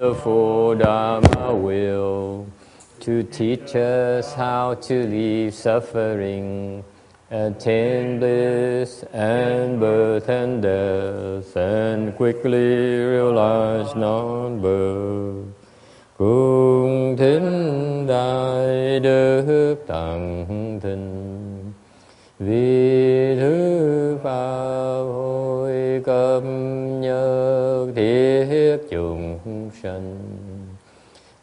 wonderful Dharma will to teach us how to leave suffering, attain bliss and birth and death, and quickly realize non-birth. Cung thính đại đức tặng thinh, vì thứ pháp hội cấp nhất thiết chúng sanh,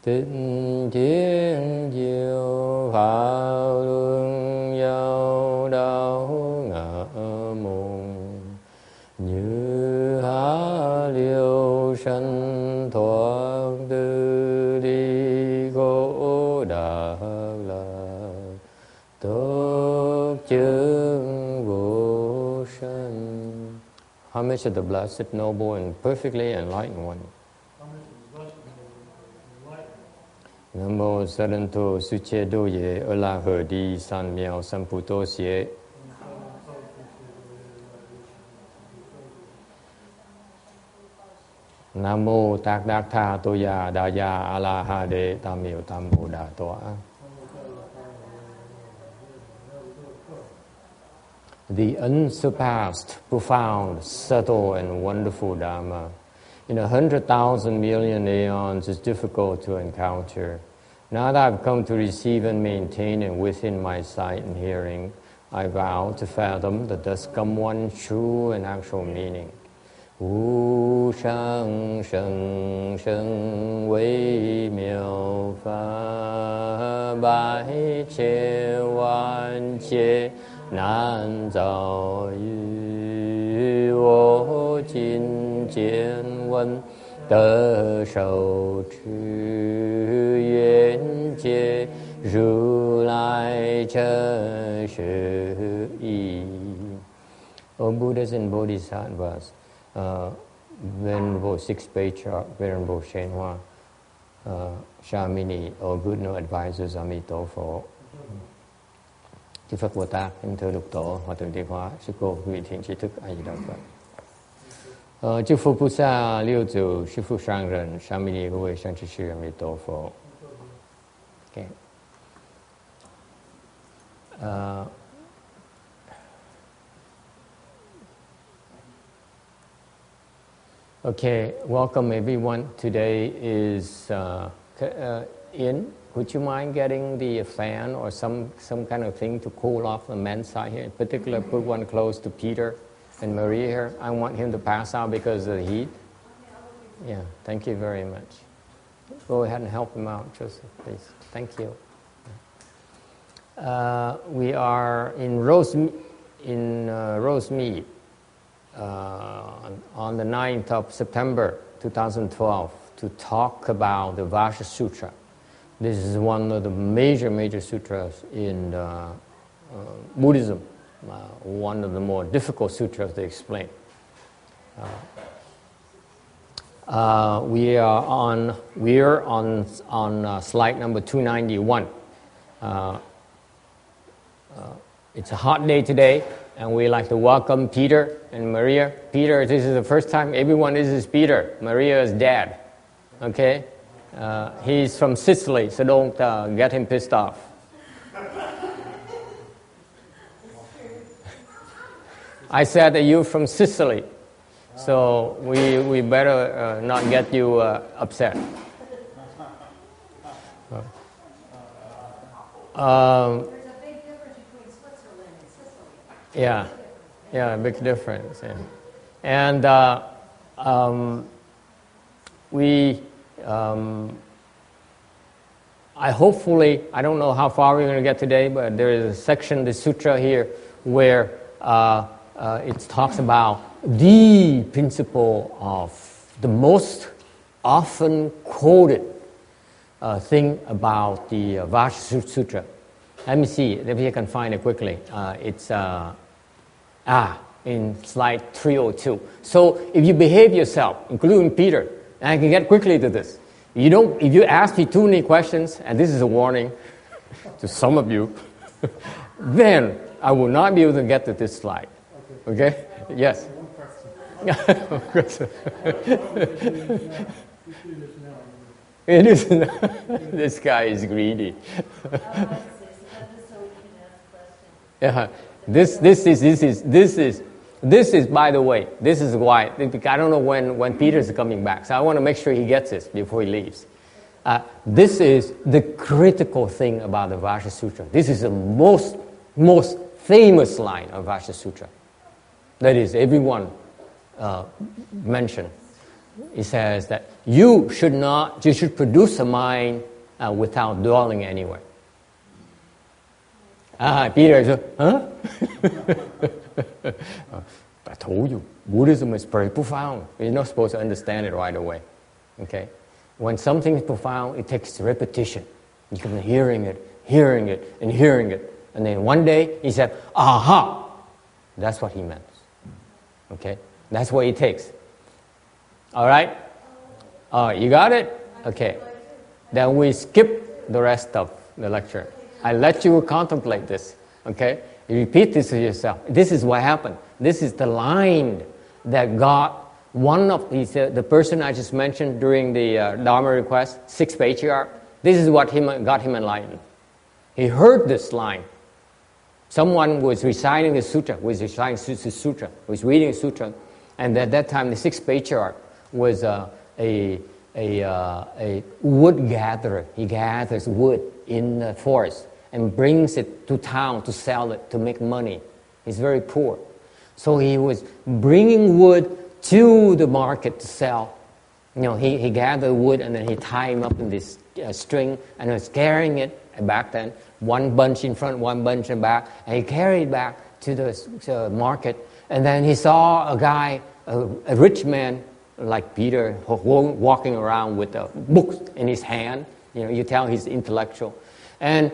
tinh chiến diệu pháp luân giao đạo ngã môn, như há liêu sanh thoát tư đi khổ đạc lạc, tốt chứng vô sanh. Homage to the blessed, noble, and perfectly enlightened one. Nam mô Saranto Suche Doye Ola Herdi San Miao Samputo Xie. Nam mô Tạc Đạc Tha Toya Daya Ala Ha De Tam Miao Tam Bồ Đà Toa. The unsurpassed, profound, subtle, and wonderful Dharma in 100,000 million aeons is difficult to encounter. Now that I've come to receive and maintain it within my sight and hearing, I vow to fathom the thus come one true and actual meaning. Wu shang sheng sheng wei miao fa bai che wan che nan zao yu wo jin jian wen de shou chu yuan jie ru lai chen shi yi. O Buddhas and Bodhisattvas, Venerable Sixth Patriarch, Venerable Shenhua, Shamini, all good no advisors, Amitofo, Chư Phật Bồ Tát, kính thưa Lục Tổ, Hòa Thượng Thiện Hóa, Sư Cô, quý vị thiện tri thức, A Di Đà Phật. Chư Phật Bồ Tát, Liêu Tzu, Sư Phụ Sang Rần, Shamini, Quý vị Sang Tri Sư, Amitofo. Okay. Okay, welcome everyone. Today is Ian. Would you mind getting the fan or some kind of thing to cool off the men's side here? In particular, put one close to Peter and Maria here. I want him to pass out because of the heat. Yeah, thank you very much. Go ahead and help him out, Joseph, please. Thank you. We are in Rosemead. On the 9th of September 2012 to talk about the Vajra Sutra. This is one of the major sutras in Buddhism, one of the more difficult sutras to explain. We are on slide number 291. It's a hot day today, and we like to welcome Peter and Maria. Peter, this is the first time. Everyone, this is Peter. Maria is dad. Okay? He's from Sicily, so don't get him pissed off. I said that you're from Sicily, so we better not get you upset. Yeah, a big difference. Yeah. And I don't know how far we're going to get today, but there is a section, the sutra here, where it talks about the principle of the most often quoted thing about the Vajra Sutra. Let me see if I can find it quickly. It's in slide 302. So if you behave yourself, including Peter, and I can get quickly to this. If you ask me too many questions, and this is a warning to some of you, then I will not be able to get to this slide. Okay? Yes? It is. This guy is greedy. Yeah. This is. By the way, this is why. I don't know when Peter is coming back, so I want to make sure he gets this before he leaves. This is the critical thing about the Vajra Sutra. This is the most famous line of Vajra Sutra. That is, everyone mentioned. It says that you should produce a mind without dwelling anywhere. Peter said, huh? I told you, Buddhism is very profound. You're not supposed to understand it right away. Okay? When something is profound, it takes repetition. You keep hearing it, and then one day he said, aha! That's what he meant. Okay? That's what it takes. All right? You got it? Okay. Then we skip the rest of the lecture. I let you contemplate this. Okay? You repeat this to yourself. This is what happened. This is the line that got one of the person I just mentioned during the Dharma request, sixth patriarch. This is what got him enlightened. He heard this line. Someone was reciting the sutra, was reading the sutra, and at that time the sixth patriarch was a wood gatherer. He gathers wood in the forest and brings it to town to sell it, to make money. He's very poor. So he was bringing wood to the market to sell. He gathered wood and then he tied him up in this string and was carrying it back then, one bunch in front, one bunch in back, and he carried it back to the market. And then he saw a guy, a rich man like Peter, walking around with a book in his hand. You tell he's intellectual. And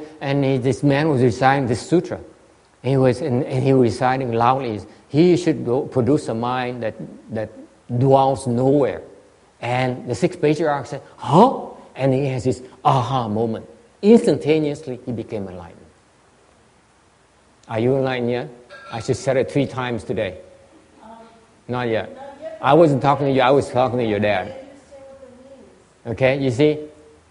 this man was reciting this sutra. He was reciting loudly. He should produce a mind that dwells nowhere. And the sixth patriarch said, huh? And he has this aha moment. Instantaneously, he became enlightened. Are you enlightened yet? I just said it 3 times today. Not yet. I wasn't talking to you. I was talking to your dad. Okay, you see?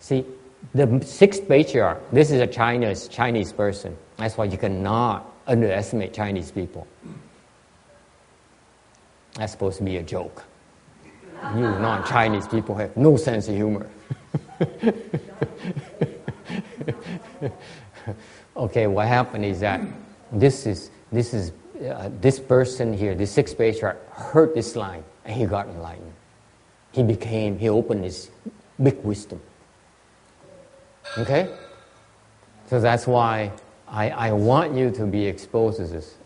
See, the sixth patriarch, this is a Chinese person. That's why you cannot underestimate Chinese people. That's supposed to be a joke. You non-Chinese people have no sense of humor. Okay, what happened is that this person here, this sixth patriarch, heard this line and he got enlightened. He opened his big wisdom. Okay? So that's why I want you to be exposed to this.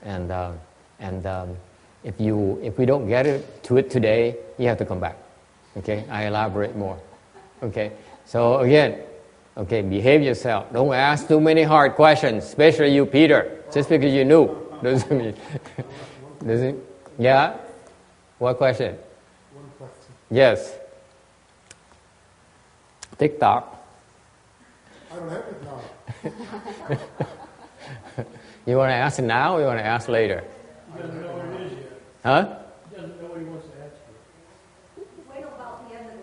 If we don't get to it today, you have to come back. Okay? I elaborate more. Okay? So again, behave yourself. Don't ask too many hard questions, especially you, Peter. Just because you knew doesn't mean. Does it? Yeah? What question? One question. Yes. TikTok. I don't have it now. You want to ask it now or you want to ask later? He doesn't know what it is yet. Huh? He doesn't know what he wants to ask you. Wait about the end of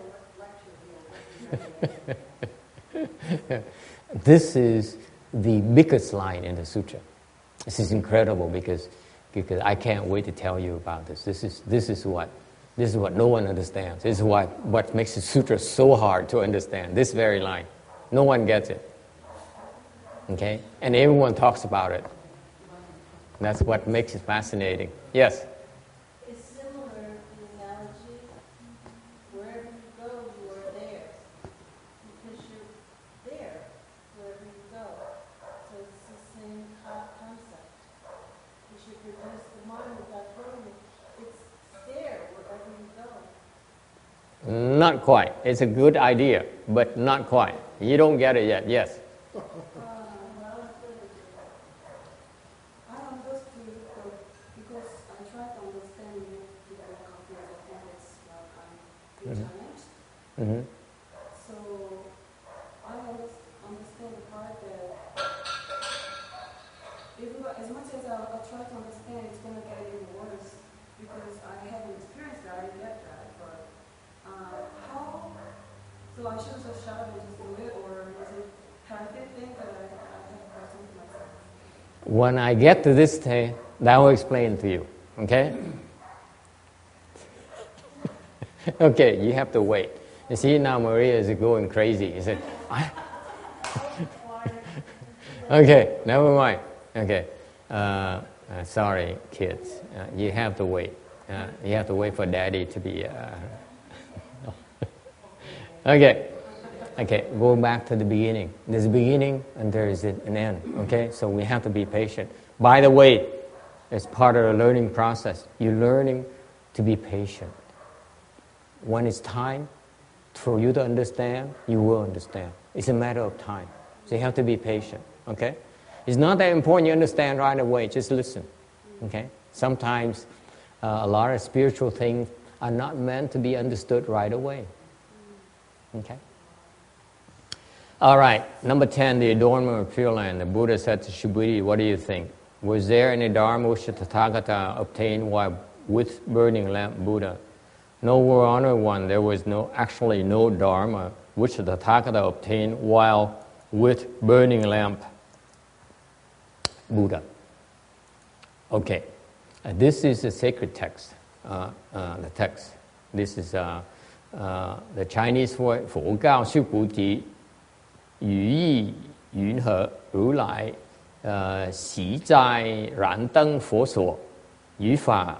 the lecture. This is the biggest line in the sutra. This is incredible because I can't wait to tell you about this. This is what no one understands. This is what makes the sutra so hard to understand. This very line, no one gets it. Okay, and everyone talks about it. That's what makes it fascinating. Yes. It's similar to the analogy. Wherever you go, you are there. Because you're there wherever you go. So it's the same concept. You should produce the mind without going. It's there wherever you go. Not quite. It's a good idea, but not quite. You don't get it yet. Yes. Mm-hmm. So I understand the part that as much as I try to understand, it's going to get even worse because I haven't experienced that. I get that, but how So I should just shut up and just do it, or is it kind of a good thing that I have questions for myself? When I get to this thing, that will explain to you. Okay? Okay, you have to wait. You see, now Maria is going crazy. He said, okay, never mind. Okay. Sorry, kids. You have to wait. You have to wait for daddy to be... Okay. Okay, go back to the beginning. There's a beginning and there is an end. Okay, so we have to be patient. By the way, it's part of the learning process. You're learning to be patient. When it's time for you to understand, you will understand. It's a matter of time. So you have to be patient. Okay? It's not that important you understand right away. Just listen. Okay? Sometimes a lot of spiritual things are not meant to be understood right away. Okay? All right. Number 10, the adornment of Pure Land. The Buddha said to Shubhiti, what do you think? Was there any dharma which the Tathagata obtained while with burning lamp Buddha? No, Your Honor, one. There was actually no dharma which the Tathagata obtained while with burning lamp Buddha. Okay, this is a sacred text. The text. This is the Chinese word. 佛告须菩提，语意云何？如来习在燃灯佛所，于法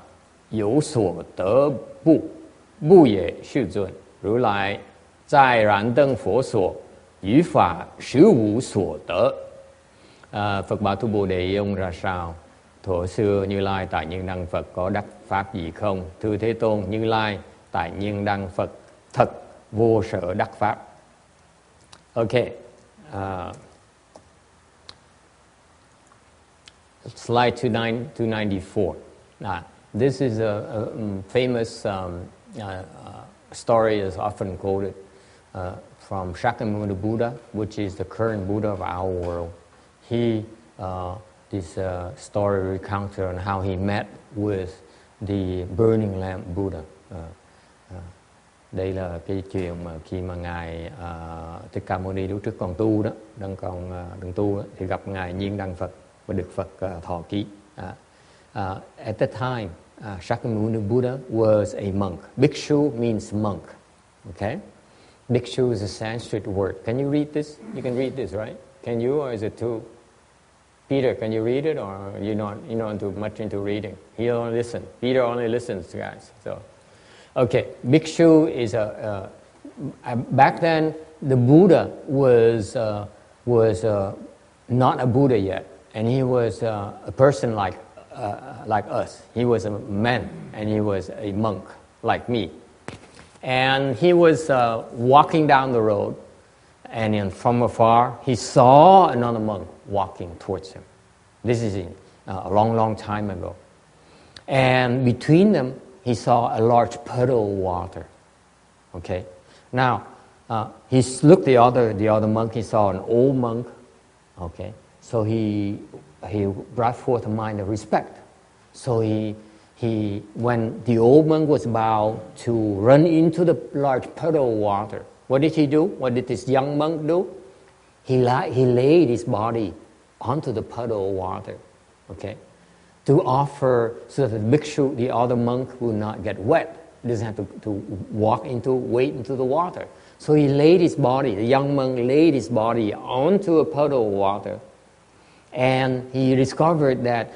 有所得不？不也，世尊。如来在燃灯佛所，于法实无所得. Phật bảo Thu Bồ Đề ông ra sao? Thuở xưa Như Lai tại Nhân Đăng Phật có đắc pháp gì không? Thưa Thế Tôn, Như Lai tại Nhân Đăng Phật thật vô sở đắc pháp. Okay. Slide 294. This is a famous story is often quoted from Shakyamuni Buddha, which is the current Buddha of our world. This story recounts on how he met with the burning lamp Buddha. Đây là cái chuyện mà khi mà ngài Thích Ca Mâu Ni lúc trước còn tu đó, đang tu đó, thì gặp ngài Nhiên Đăng Phật và được Phật thọ ký. At the time, Shakyamuni Buddha was a monk. Bhikshu means monk. Okay, Bhikshu is a Sanskrit word. Can you read this? You can read this, right? Can you, or is it too? Peter, can you read it, or you're not too much into reading? He only listens. Peter only listens, guys. So, okay, Bhikshu is back then the Buddha was not a Buddha yet, and he was a person like us. He was a man, and he was a monk like me. And he was walking down the road, and from afar, he saw another monk walking towards him. This is a long, long time ago. And between them, he saw a large puddle of water. Okay. Now, he looked the other monk. He saw an old monk. Okay. So he brought forth a mind of respect. So when the old monk was about to run into the large puddle of water, what did he do? What did this young monk do? He laid his body onto the puddle of water, okay, to offer so that the bhikshu, the other monk, will not get wet. He doesn't have to wade into the water. So he laid his body, the young monk laid his body onto a puddle of water, and he discovered that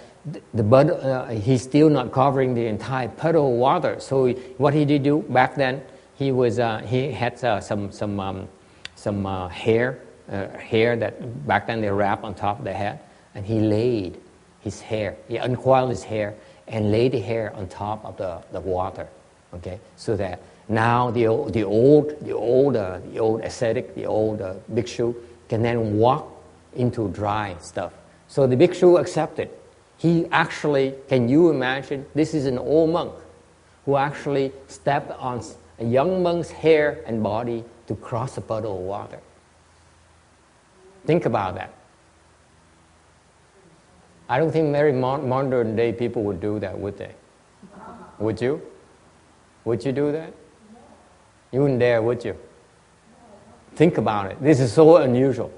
he's still not covering the entire puddle of water. So what did he do back then? He had some hair that back then they wrap on top of the head, and he laid his hair. He uncoiled his hair and laid the hair on top of the water. Okay, so that now the old ascetic, the old bhikshu can then walk into dry stuff. So the bhikshu accepted. He actually, can you imagine? This is an old monk who actually stepped on a young monk's hair and body to cross a puddle of water. Think about that. I don't think very modern day people would do that, would they? Would you? Would you do that? You wouldn't dare, would you? Think about it. This is so unusual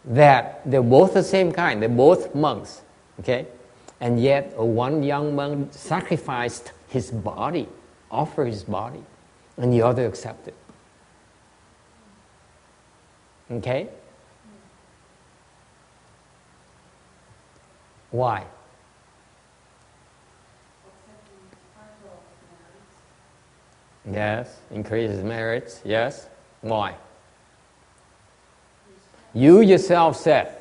that they're both the same kind. They're both monks, okay? And yet one young monk sacrificed his body, offered his body, and the other accepted. Okay? Why? Yes, increases merits. Yes. Why? You yourself said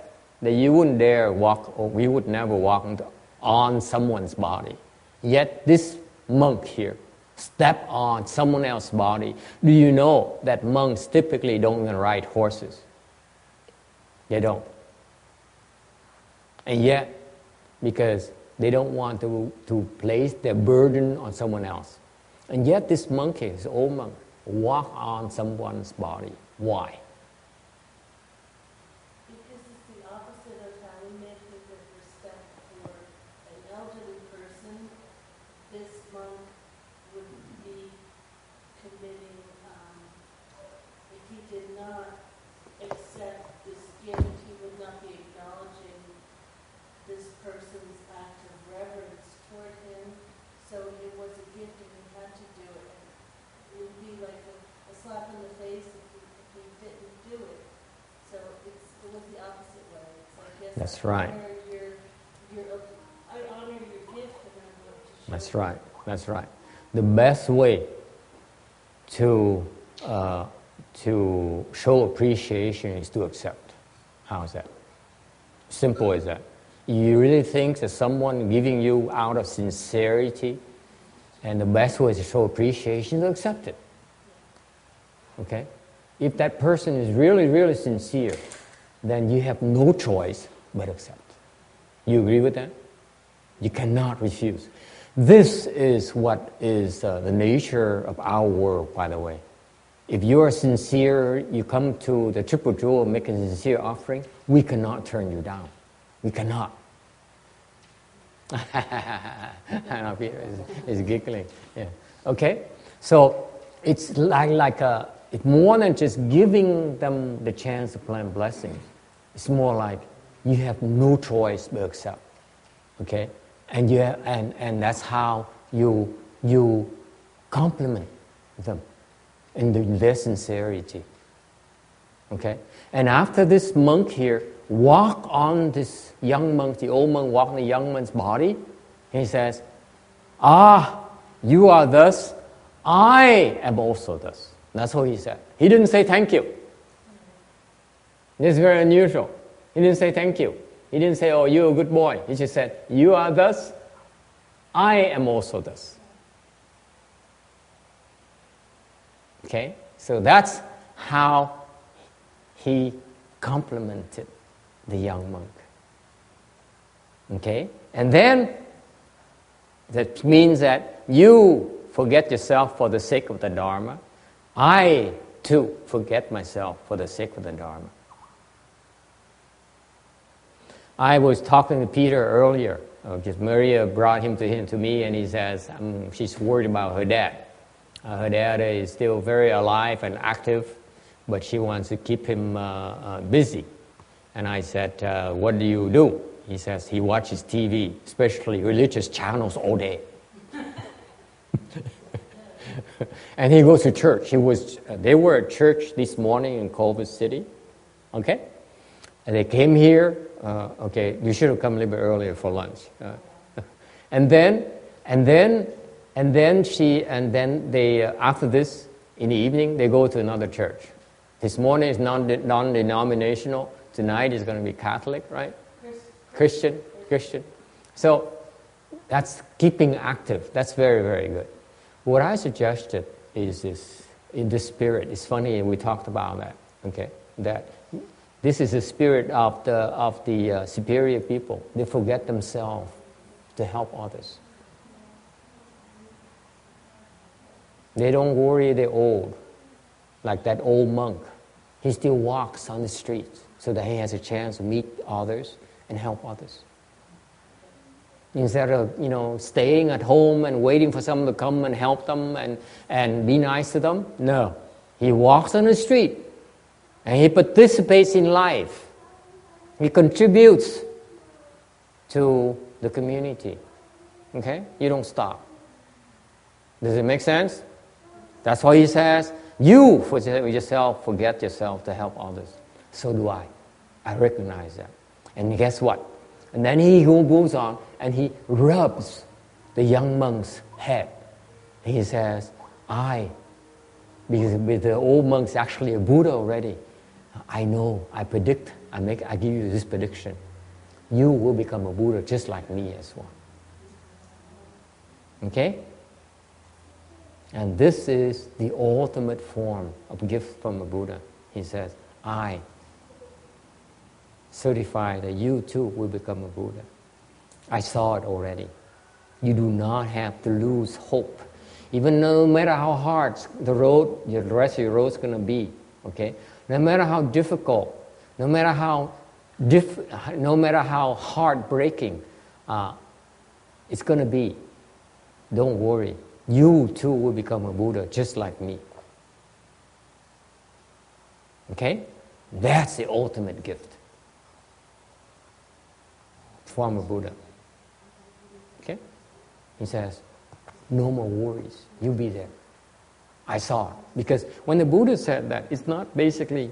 that you wouldn't dare walk, or we would never walk on someone's body. Yet this monk here stepped on someone else's body. Do you know that monks typically don't even ride horses? They don't. And yet, because they don't want to place their burden on someone else. And yet this monkey, this old monk, walk on someone's body. Why? Because it's the opposite of how we may think of respect for an elderly person. This monk would be committing, if he did not accept this gift, he would not be acknowledging this person's act of reverence toward him. So it was a gift and he had to do it. It would be like a slap in the face if he didn't do it. So it was the opposite way. It's like, yes, That's I right. I honor your gift and I'm going to show That's you. right. That's right. The best way to show appreciation is to accept. How is that? Simple as that. You really think that someone giving you out of sincerity, and the best way to show appreciation is to accept it. Okay? If that person is really, really sincere, then you have no choice but accept. You agree with that? You cannot refuse. This is what is the nature of our world, by the way. If you are sincere, you come to the Triple Jewel, make a sincere offering, we cannot turn you down. We cannot. I know Peter is giggling. Yeah. Okay? So it's it's more than just giving them the chance to plant blessings. It's more like you have no choice but accept. Okay? And and that's how you compliment them in their sincerity. Okay? And after this monk here walk on this young monk, the old monk walk on the young man's body, he says, you are thus, I am also thus. That's what he said. He didn't say thank you. This is very unusual. He didn't say thank you. He didn't say, oh, you're a good boy. He just said, you are thus, I am also thus. Okay? So that's how he complimented the young monk. Okay? And then that means that you forget yourself for the sake of the Dharma. I, too, forget myself for the sake of the Dharma. I was talking to Peter earlier, because Maria brought him to me, and he says she's worried about her dad. Her dad is still very alive and active, but she wants to keep him busy. And I said, what do you do? He says he watches TV, especially religious channels all day. And he goes to church. They were at church this morning in Culver City. Okay? And they came here. Okay, you should have come a little bit earlier for lunch. And then they after this in the evening they go to another church. This morning is non-denominational. Tonight is going to be Catholic, right? Christian. So that's keeping active. That's very, very good. What I suggested is this, in this spirit. It's funny, we talked about that. Okay, that this is the spirit of the superior people. They forget themselves to help others. They don't worry they're old, like that old monk. He still walks on the streets so that he has a chance to meet others and help others. Instead of, staying at home and waiting for someone to come and help them and be nice to them. No. He walks on the street And he participates in life. He contributes to the community. Okay? You don't stop. Does it make sense? That's why he says, you for yourself, forget yourself to help others. So do I. I recognize that. And guess what? And then he goes on and he rubs the young monk's head. He says, because the old monk's actually a Buddha already. I know, I predict, I give you this prediction. You will become a Buddha just like me as well. Okay? And this is the ultimate form of gift from a Buddha. He says, I certify that you too will become a Buddha. I saw it already. You do not have to lose hope. Even no matter how hard the rest of your road is going to be, okay? No matter how difficult, no matter how heartbreaking it's going to be, don't worry. You too will become a Buddha just like me. Okay? That's the ultimate gift from a Buddha. Okay? He says, no more worries. You be there. I saw it. Because when the Buddha said that, it's not basically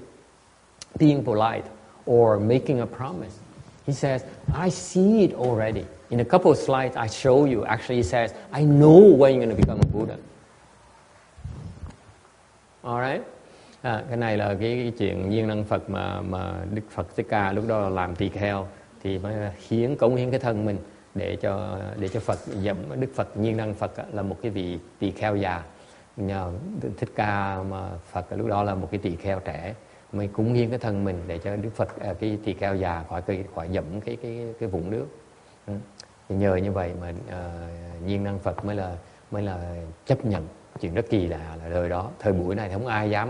being polite or making a promise. He says, I see it already. In a couple of slides, I show you. Actually, he says, I know when you're going to become a Buddha. Alright? Cái này là cái chuyện viên năng Phật mà Đức Phật Thích Ca lúc đó là làm tỳ kheo thì mới cống hiến cái thân mình để cho Phật dẫm. Đức Phật Nhiên Năng Phật là một cái vị tỳ kheo già. Nhờ Thích Ca mà Phật lúc đó là một cái tỳ kheo trẻ, mới cúng hiến cái thân mình để cho Đức Phật cái tỳ kheo già khỏi dẫm cái vũng nước. Thì nhờ như vậy mà Nhiên Năng Phật mới là chấp nhận. Chuyện rất kỳ lạ là thời đó, thời buổi này không ai dám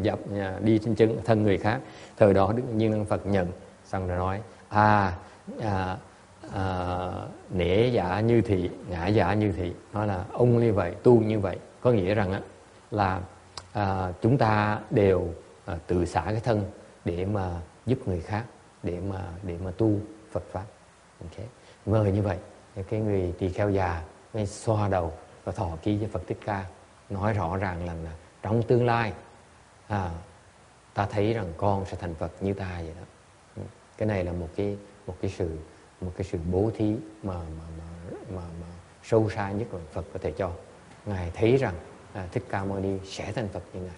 dập đi trên chân thân người khác. Thời đó Đức Nhiên Năng Phật nhận, xong rồi nói nể giả như thị, ngã giả như thị. Nói là ông như vậy, tu như vậy. Có nghĩa rằng là chúng ta đều tự xả cái thân để mà giúp người khác, để mà tu Phật Pháp. Okay. Ngờ như vậy, cái người tỳ kheo già mới xoa đầu và thọ ký với Phật Thích Ca, nói rõ ràng là trong tương lai ta thấy rằng con sẽ thành Phật như ta vậy đó. Cái này là một cái sự bố thí mà sâu xa nhất mà Phật có thể cho. Ngài thấy rằng Thích Ca Mâu Ni sẽ thành Phật như Ngài,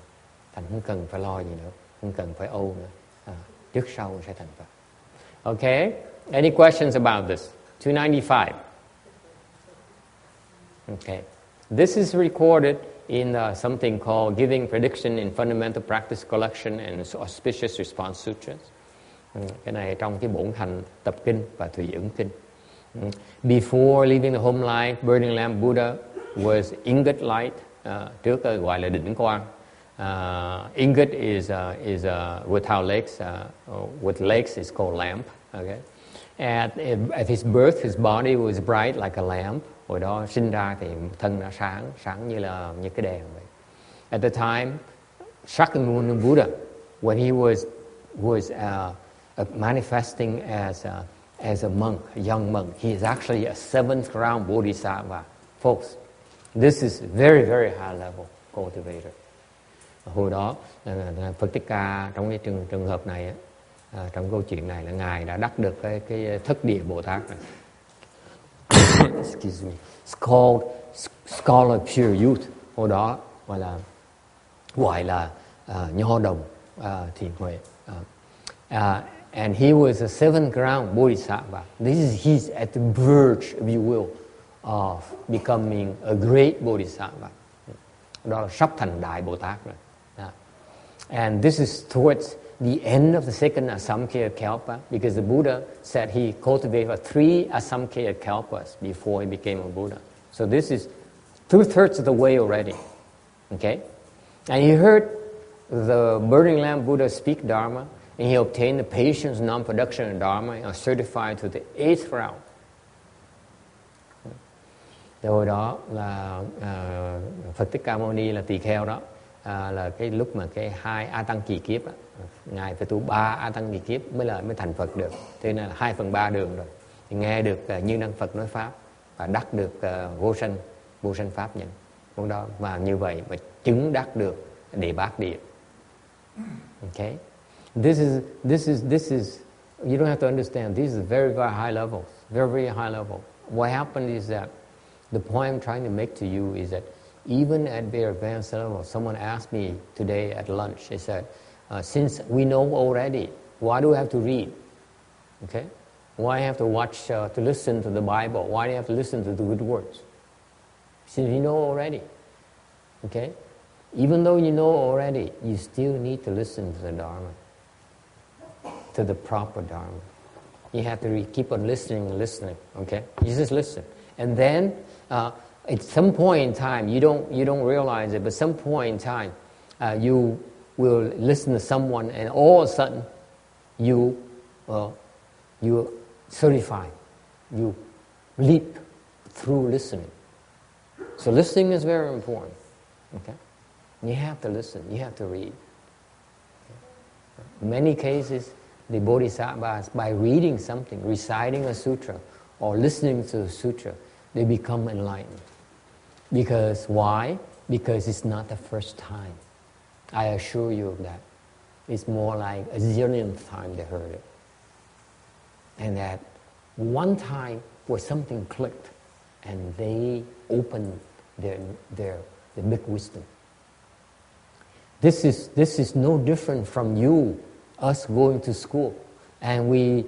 thành không cần phải lo gì nữa, không cần phải âu nữa, trước sau sẽ thành Phật. Okay, any questions about this? 295. Okay, this is recorded in something called Giving Prediction in Fundamental Practice Collection and Auspicious Response Sutras. Cái này trong cái bổn hành tập kinh và thủy ứng kinh. Before leaving the home life, Burning Lamp Buddha was ingot light. Trước gọi là đỉnh quang. Ingot is without legs. With legs is called lamp. Okay. At his birth, his body was bright like a lamp. Hồi đó sinh ra thì thân nó sáng như cái đèn vậy. At the time, Shakyamuni Buddha, when he was manifesting as a monk, a young monk, he is actually a 7th round Bodhisattva. Folks, this is very, very high level cultivator. Hồi đó, Phật Thích Ca trong cái trường hợp này, trong câu chuyện này là Ngài đã đắc được cái thất địa Bồ Tát này. Excuse me. It's called Scholar Pure Youth. Hồi đó gọi là nho đồng thiện huệ. And he was a 7th ground Bodhisattva. He's at the verge, if you will, of becoming a great Bodhisattva. Đó là sắp thành đại Bồ Tát rồi. And this is towards the end of the second Asamkhya Kalpa, because the Buddha said he cultivated 3 Asamkhya Kalpas before he became a Buddha. So this is 2/3 of the way already. Okay? And he heard the Burning Lamp Buddha speak Dharma, and he obtained the patience, non-production of Dharma, and was certified to the 8th round. Rồi đó là Phật Thích Ca Mâu Ni là tỳ kheo đó, là cái lúc mà cái 2 A Tăng kỳ kiếp á, ngài phải tu 3 A Tăng kỳ kiếp mới thành Phật được. Thế nên là 2/3 đường rồi. Thì nghe được Như Năng Phật nói pháp và đắc được vô sanh pháp nhận. Lúc đó và như vậy mà chứng đắc được Đề Bát Địa. Okay? This is you don't have to understand. This is very, very high level. Very, very high level. What happened is that the point I'm trying to make to you is that even at very advanced level, someone asked me today at lunch, they said, since we know already, why do we have to read? Okay? Why have to watch, to listen to the Bible? Why do you have to listen to the good words? Since you know already. Okay? Even though you know already, you still need to listen to the Dharma, to the proper Dharma. You have to keep on listening and listening, okay? You just listen. And then, at some point in time, you don't realize it, but some point in time, you will listen to someone and all of a sudden, you certify, you leap through listening. So listening is very important, okay? You have to listen, you have to read. Okay? In many cases, the bodhisattvas, by reading something, reciting a sutra, or listening to a sutra, they become enlightened. Because why? Because it's not the first time. I assure you of that. It's more like a zillionth time they heard it. And that one time where something clicked and they opened their big wisdom. This is no different from us going to school, and we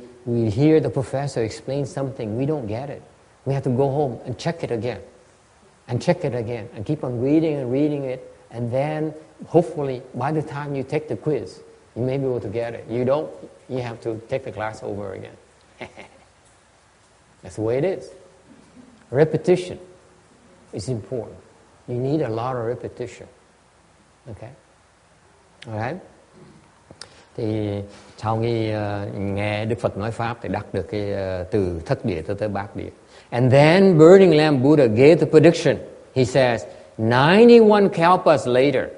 hear the professor explain something, we don't get it. We have to go home and check it again, and check it again, and keep on reading and reading it, and then hopefully by the time you take the quiz, you may be able to get it. You don't, you have to take the class over again. That's the way it is. Repetition is important. You need a lot of repetition. Okay? Alright? Thì sau khi nghe Đức Phật nói pháp thì đắc được cái từ thất địa tới bát địa. And then Burning Lamp Buddha gave the prediction. He says, 91 kalpas later,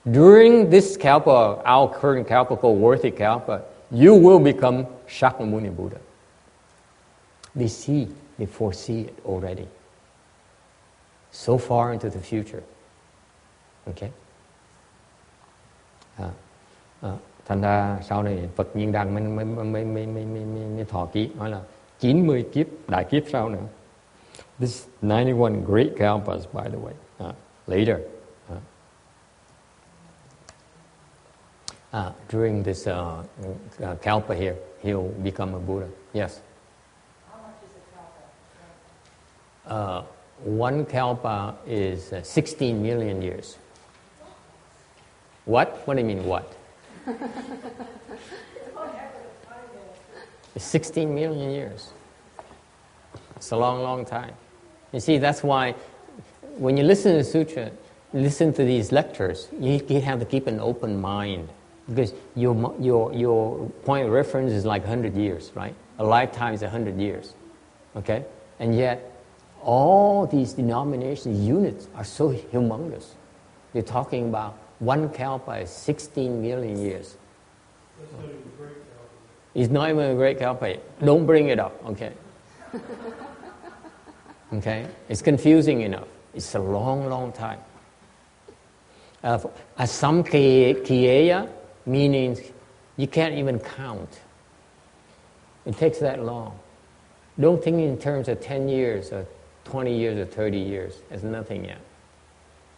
during this kalpa, our current kalpa called worthy kalpa, you will become Shakyamuni Buddha. They foresee it already. So far into the future. Okay? Thành ra sau này Phật Nhiên Đăng mới thọ ký nói là 90 kiếp đại kiếp sau nữa. This 91 great kalpas, by the way, later. During this kalpa here, he'll become a Buddha. Yes. How much is a kalpa? One kalpa is 16 million years. What? What do you mean, what? It's 16 million years. It's a long, long time. You see, that's why when you listen to sutra, listen to these lectures, you have to keep an open mind. Because your point of reference is like 100 years, right? A lifetime is 100 years. Okay? And yet, all these denominations, units, are so humongous. You're talking about one kalpa is 16 million years. That's not even a great kalpa. It's not even a great kalpa. Don't bring it up, okay? Okay? It's confusing enough. It's a long, long time. Asamkheya meaning you can't even count. It takes that long. Don't think in terms of 10 years or 20 years or 30 years. There's nothing yet.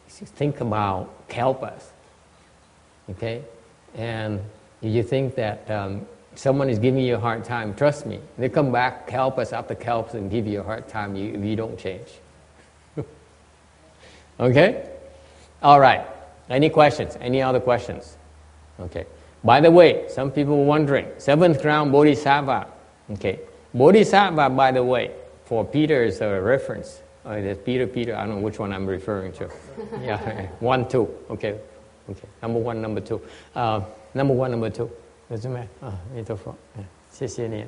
Think about kalpas. Okay? And if you think that someone is giving you a hard time, trust me, they come back kalpas after kalpas and give you a hard time if you don't change. Okay? All right. Any questions? Any other questions? Okay. By the way, some people were wondering, 7th ground Bodhisattva. Okay. Bodhisattva, by the way, for Peter's reference, there's Peter, I don't know which one I'm referring to. Yeah, 1, 2. Okay. Okay. Number 1, number 2. Number 1, number 2. 有什么？阿弥陀佛，谢谢你。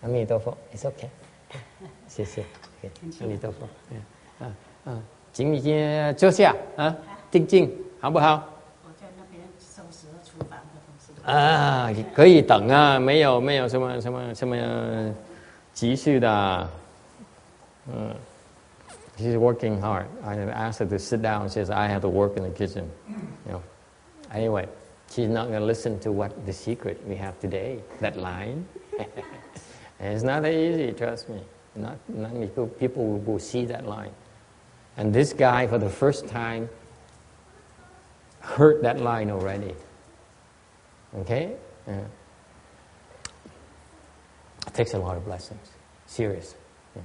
阿弥陀佛 ，It's okay。谢谢。阿弥陀佛。请你先坐下啊，静静，好不好？我在那边收拾厨房的东西。啊，可以等啊，没有什么急事的。She's working hard. I asked her to sit down. She says, I have to work in the kitchen. You know. Anyway, she's not going to listen to what the secret we have today, that line. And it's not that easy, trust me. Not many people will see that line. And this guy, for the first time, heard that line already. Okay? Yeah. It takes a lot of blessings. Serious. Yeah.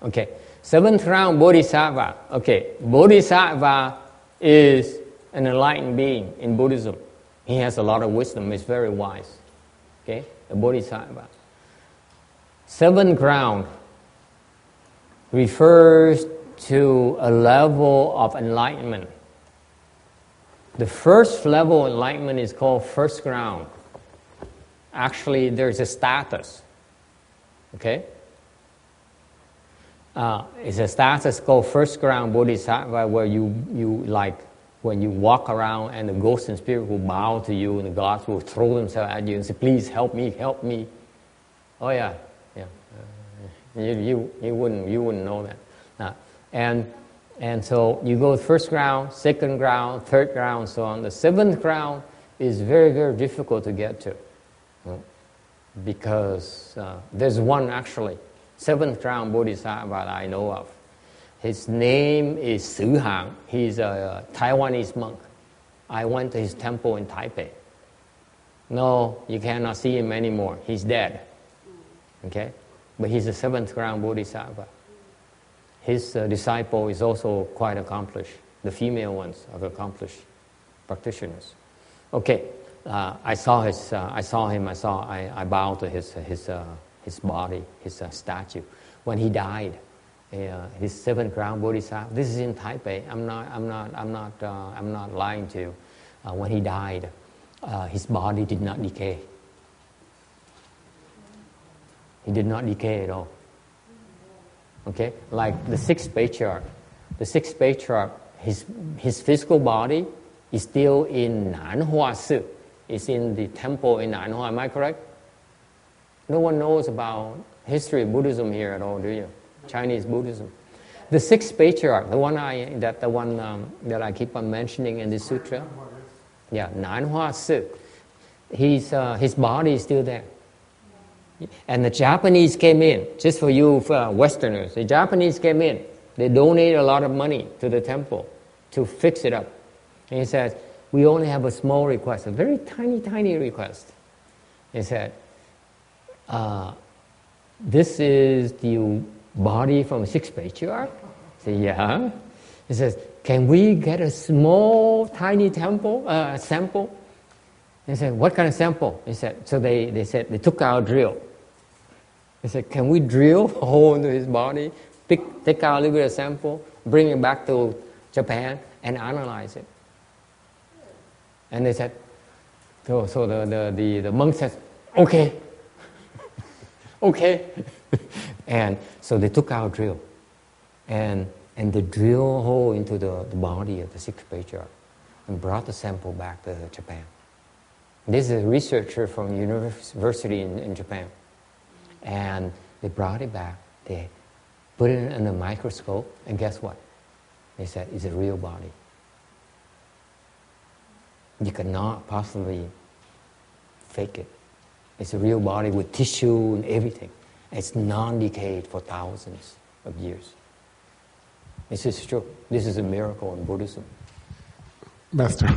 Okay. Seventh round, Bodhisattva. Okay. Bodhisattva is an enlightened being in Buddhism. He has a lot of wisdom. He's very wise. Okay? A Bodhisattva. Seventh ground refers to a level of enlightenment. The first level of enlightenment is called first ground. Actually, there's a status. Okay? It's a status called first ground Bodhisattva where you like, when you walk around and the ghosts and spirits will bow to you and the gods will throw themselves at you and say, please help me, help me. Oh yeah. You wouldn't know that. And so you go first ground, second ground, third ground, so on. The seventh ground is very, very difficult to get to. Because there's one actually, seventh ground Bodhisattva that I know of. His name is Su Hang. He's a Taiwanese monk. I went to his temple in Taipei. No, you cannot see him anymore. He's dead. Okay? But he's a seventh ground Bodhisattva. His disciple is also quite accomplished. The female ones are accomplished practitioners. Okay, I bowed to his body, his statue. When he died, his seventh ground Bodhisattva. This is in Taipei. I'm not lying to you. When he died, his body did not decay. He did not decay at all. Okay, like the sixth patriarch. The sixth patriarch, his physical body is still in Nanhua Si. It's in the temple in Nanhua. Am I correct? No one knows about history of Buddhism here at all, do you? Chinese Buddhism. The sixth patriarch, the one that I keep on mentioning in this sutra. Yeah, Nanhua Si. His body is still there. And the Japanese came in, just for you Westerners, the Japanese came in. They donated a lot of money to the temple to fix it up. And he says, we only have a small request, a very tiny request. He said, this is the body from sixth patriarch? I said, yeah. He says, can we get a small, tiny sample? He said, what kind of sample? He said, so they said, they took out a drill. He said, can we drill a hole into his body, take out a little bit of sample, bring it back to Japan, and analyze it? And they said, so the monk said, okay. Okay. And so they took out a drill. And they drill a hole into the body of the sixth patriarch and brought the sample back to Japan. This is a researcher from university in Japan. And they brought it back. They put it in a microscope, and guess what? They said, it's a real body. You cannot possibly fake it. It's a real body with tissue and everything. It's non-decayed for thousands of years. This is true. This is a miracle in Buddhism. Master.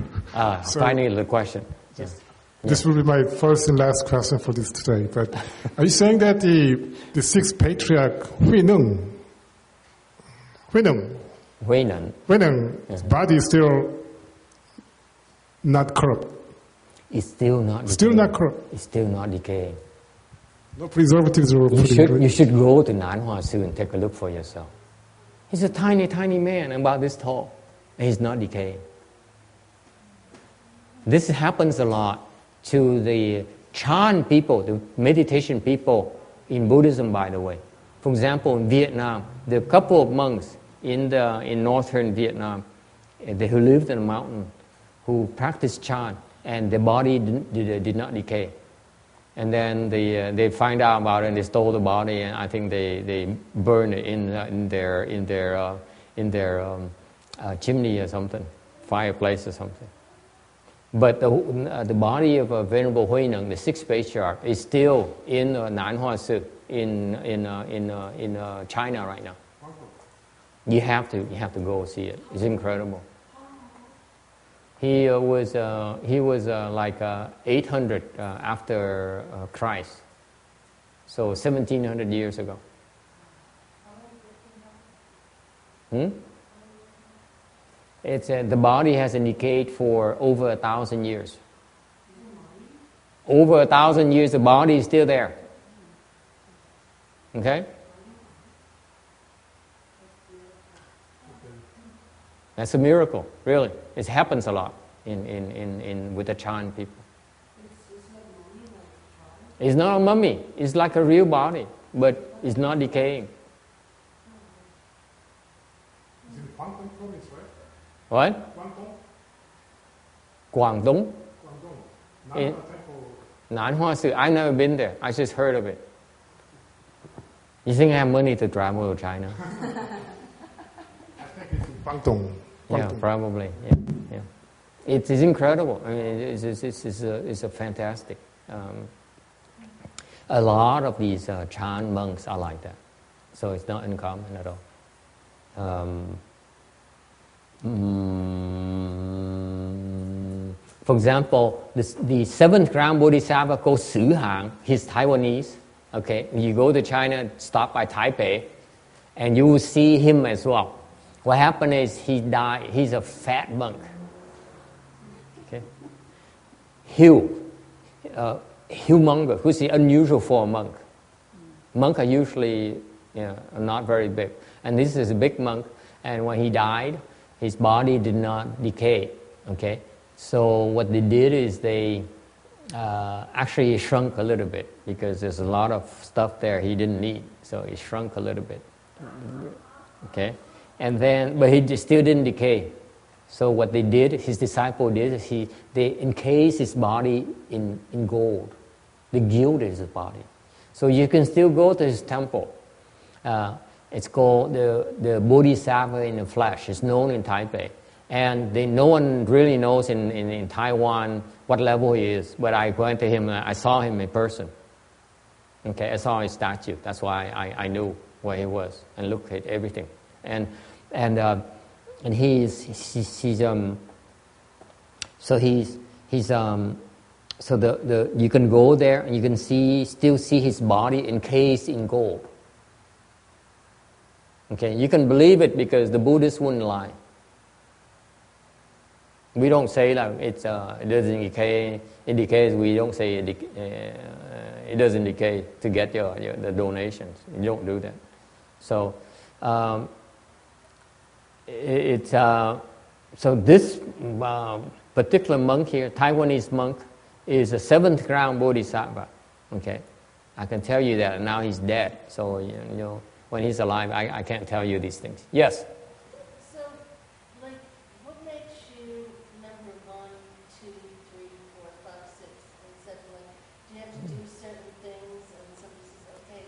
Finally, the question. Yes. This will be my first and last question for this today. But are you saying that the sixth patriarch, Huineng, his body is still not corrupt? It's still not decaying. Still not corrupt? It's still not decaying. No preservatives or you should go to Nanhua Si and take a look for yourself. He's a tiny man, about this tall, and he's not decaying. This happens a lot to the Chan people, the meditation people in Buddhism, by the way. For example, in Vietnam, there are a couple of monks in northern Vietnam, who lived in a mountain, who practiced chant, and their body did not decay. And then they find out about it, and they stole the body, and I think they burned it in their chimney or something, fireplace or something. But the body of Venerable Hui Neng, the sixth patriarch, is still in Nan Hoa Sư in China right now. You have to go see it. It's incredible. He was like 800 after Christ, so 1700 years ago. It's the body has decayed for over 1,000 years. Over 1,000 years, the body is still there. Okay? That's a miracle, really. It happens a lot with the Chan people. It's not a mummy. It's like a real body, but it's not decaying. It's in Guangdong province, right? What? Guangdong? Guangdong. Nan Hoa Sư. I've never been there. I just heard of it. You think I have money to travel to China? I think it's in Guangdong. Yeah, probably. Yeah. It is incredible. I mean, it's a fantastic. A lot of these Chan monks are like that, so it's not uncommon at all. For example, the seventh ground Bodhisattva called Su Hang, he's Taiwanese. Okay, you go to China, stop by Taipei, and you will see him as well. What happened is he died. He's a fat monk. Okay, humongous, which is unusual for a monk. Monks are usually not very big, and this is a big monk. And when he died, his body did not decay. Okay, so what they did is they actually shrunk a little bit because there's a lot of stuff there he didn't need, so he shrunk a little bit. Okay, and then but he still didn't decay. So what they did, his disciple did, is they encased his body in gold. They gilded his body, so you can still go to his temple. It's called the Bodhisattva in the flesh. It's known in Taipei. And no one really knows in Taiwan what level he is. But I went to him, I saw him in person. Okay, I saw his statue. That's why I knew where he was and looked at everything. And you can go there and you can still see his body encased in gold. Okay, you can believe it because the Buddhists wouldn't lie. We don't say that it doesn't decay. It decays. We don't say it doesn't decay to get the donations. You don't do that. So so this particular monk here, Taiwanese monk, is a seventh ground Bodhisattva. Okay, I can tell you that. Now he's dead. So when he's alive, I can't tell you these things. Yes. So, like, what makes you number 1, 2, 3, 4, 5, 6, and 7? Like, do you have to do certain things? And somebody says, okay,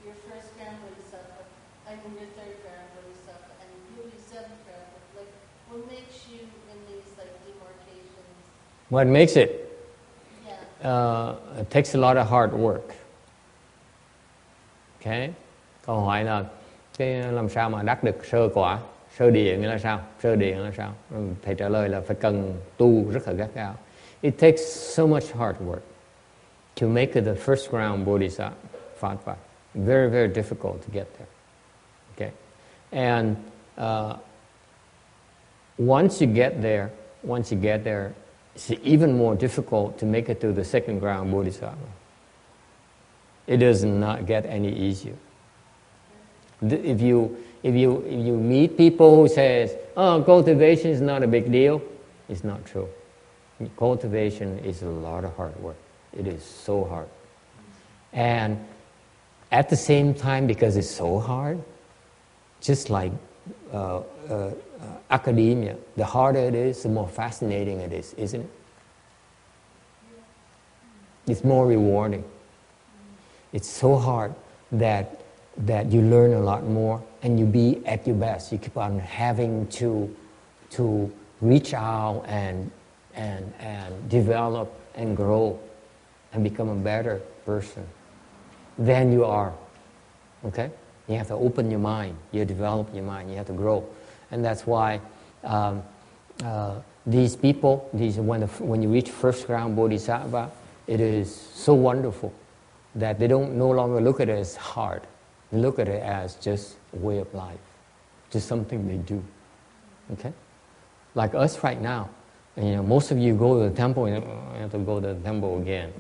you're first ground Bodhisattva, you're third ground Bodhisattva, and you'll be seventh ground. Like, what makes you in these like demarcations? What makes it? Yeah. It takes a lot of hard work. Okay. Câu hỏi là làm sao mà đắc được sơ quả, sơ địa nghĩa là sao? Sơ địa là sao? Thầy trả lời là phải cần tu rất là gắt gao. It takes so much hard work to make it the first ground Bodhisattva. Very, very difficult to get there. Okay, and once you get there, it's even more difficult to make it to the second ground Bodhisattva. It does not get any easier. If you meet people who says, "Oh, cultivation is not a big deal," it's not true. Cultivation is a lot of hard work. It is so hard, and at the same time, because it's so hard, just like academia, the harder it is, the more fascinating it is, isn't it? It's more rewarding. It's so hard that you learn a lot more and you be at your best. You keep on having to reach out and develop and grow and become a better person than you are. Okay? You have to open your mind. You develop your mind. You have to grow. And that's why these people, when you reach first ground bodhisattva, it is so wonderful that they don't no longer look at it as hard. They look at it as just a way of life, just something they do. Okay? Like us right now, most of you go to the temple, and I have to go to the temple again.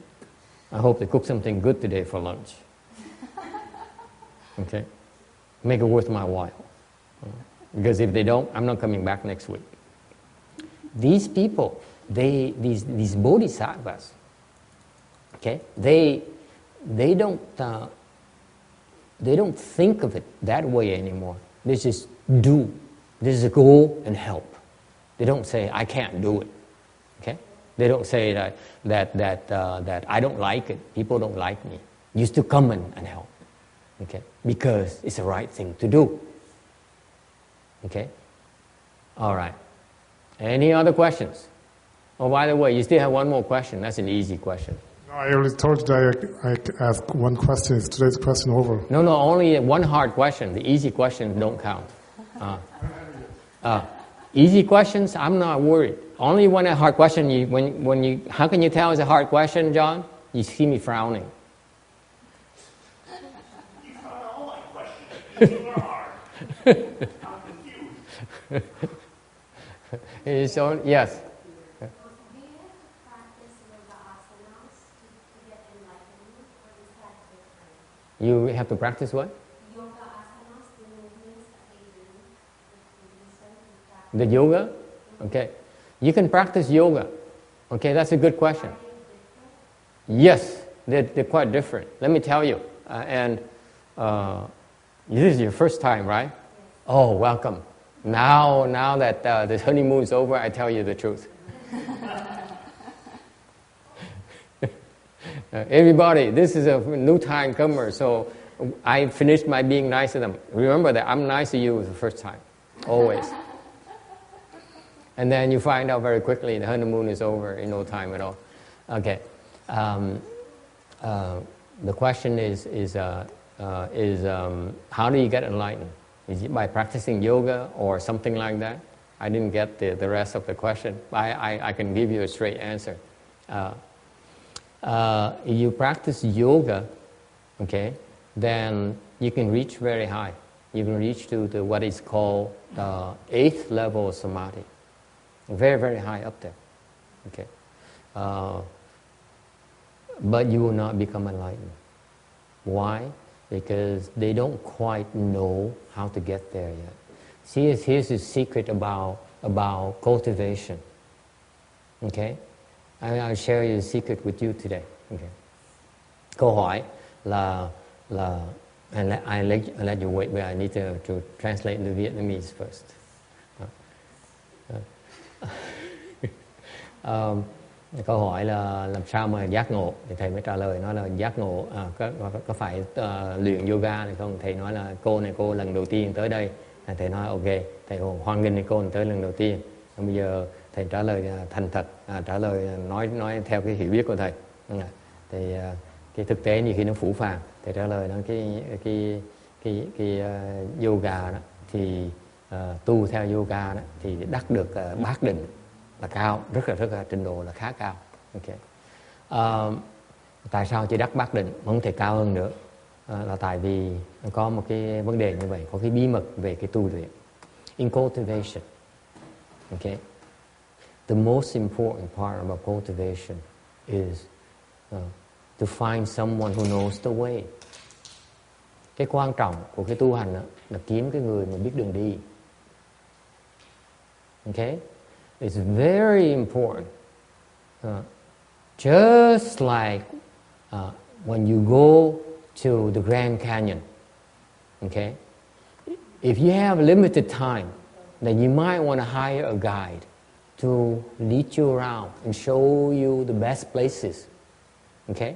I hope they cook something good today for lunch. Okay? Make it worth my while. Because if they don't, I'm not coming back next week. These people, these bodhisattvas, okay, they don't think of it that way anymore. They just do. They just go and help. They don't say, I can't do it. Okay? They don't say that I don't like it. People don't like me. You still come and help. Okay? Because it's the right thing to do. Okay? All right. Any other questions? Oh, by the way, you still have one more question. That's an easy question. No, I already told you that I asked one question. Is today's question over? No, only one hard question. The easy questions don't count. Easy questions, I'm not worried. Only when a hard question, how can you tell it's a hard question, John? You see me frowning. These are all my questions. These are hard. I'm confused. Yes. Do you have to practice yoga asanas to get enlightenment, or is that different? You have to practice what? Yoga asanas, the movements that they do, The yoga? Okay. You can practice yoga. Okay, that's a good question. Yes, they're quite different. Let me tell you. This is your first time, right? Oh, welcome. Now that the honeymoon is over, I tell you the truth. Everybody, this is a new time comer, so I finished my being nice to them. Remember that I'm nice to you the first time, always. And then you find out very quickly the honeymoon is over in no time at all. Okay. The question is how do you get enlightened? Is it by practicing yoga or something like that? I didn't get the rest of the question. I can give you a straight answer. If you practice yoga, okay, then you can reach very high. You can reach to what is called the 8th level of samadhi. Very, very high up there. Okay. But you will not become enlightened. Why? Because they don't quite know how to get there yet. See, here's the secret about cultivation. Okay? I'll share the secret with you today. Okay. Câu hỏi là I let you wait, but I need to translate into Vietnamese first. Câu hỏi là làm sao mà giác ngộ, thì thầy mới trả lời nói là giác ngộ có phải luyện yoga này không? Thầy nói là cô lần đầu tiên tới đây. Thầy nói ok, thầy hoan nghênh cô tới lần đầu tiên. Bây giờ thầy trả lời thành thật, trả lời nói theo cái hiểu biết của thầy. Thì cái thực tế nhiều khi nó phũ phàng. Thầy trả lời nó cái yoga đó thì tu theo yoga đó thì đắc được bát định là cao, rất là trình độ là khá cao. Okay. Tại sao chỉ đắc bát định không thể cao hơn nữa? Là tại vì có một cái vấn đề như vậy, có cái bí mật về cái tu luyện. In cultivation, okay, the most important part about cultivation is to find someone who knows the way. Cái quan trọng của cái tu hành đó là kiếm cái người mà biết đường đi. Okay? It's very important. Just like when you go to the Grand Canyon, okay? If you have limited time, then you might want to hire a guide to lead you around and show you the best places. Okay?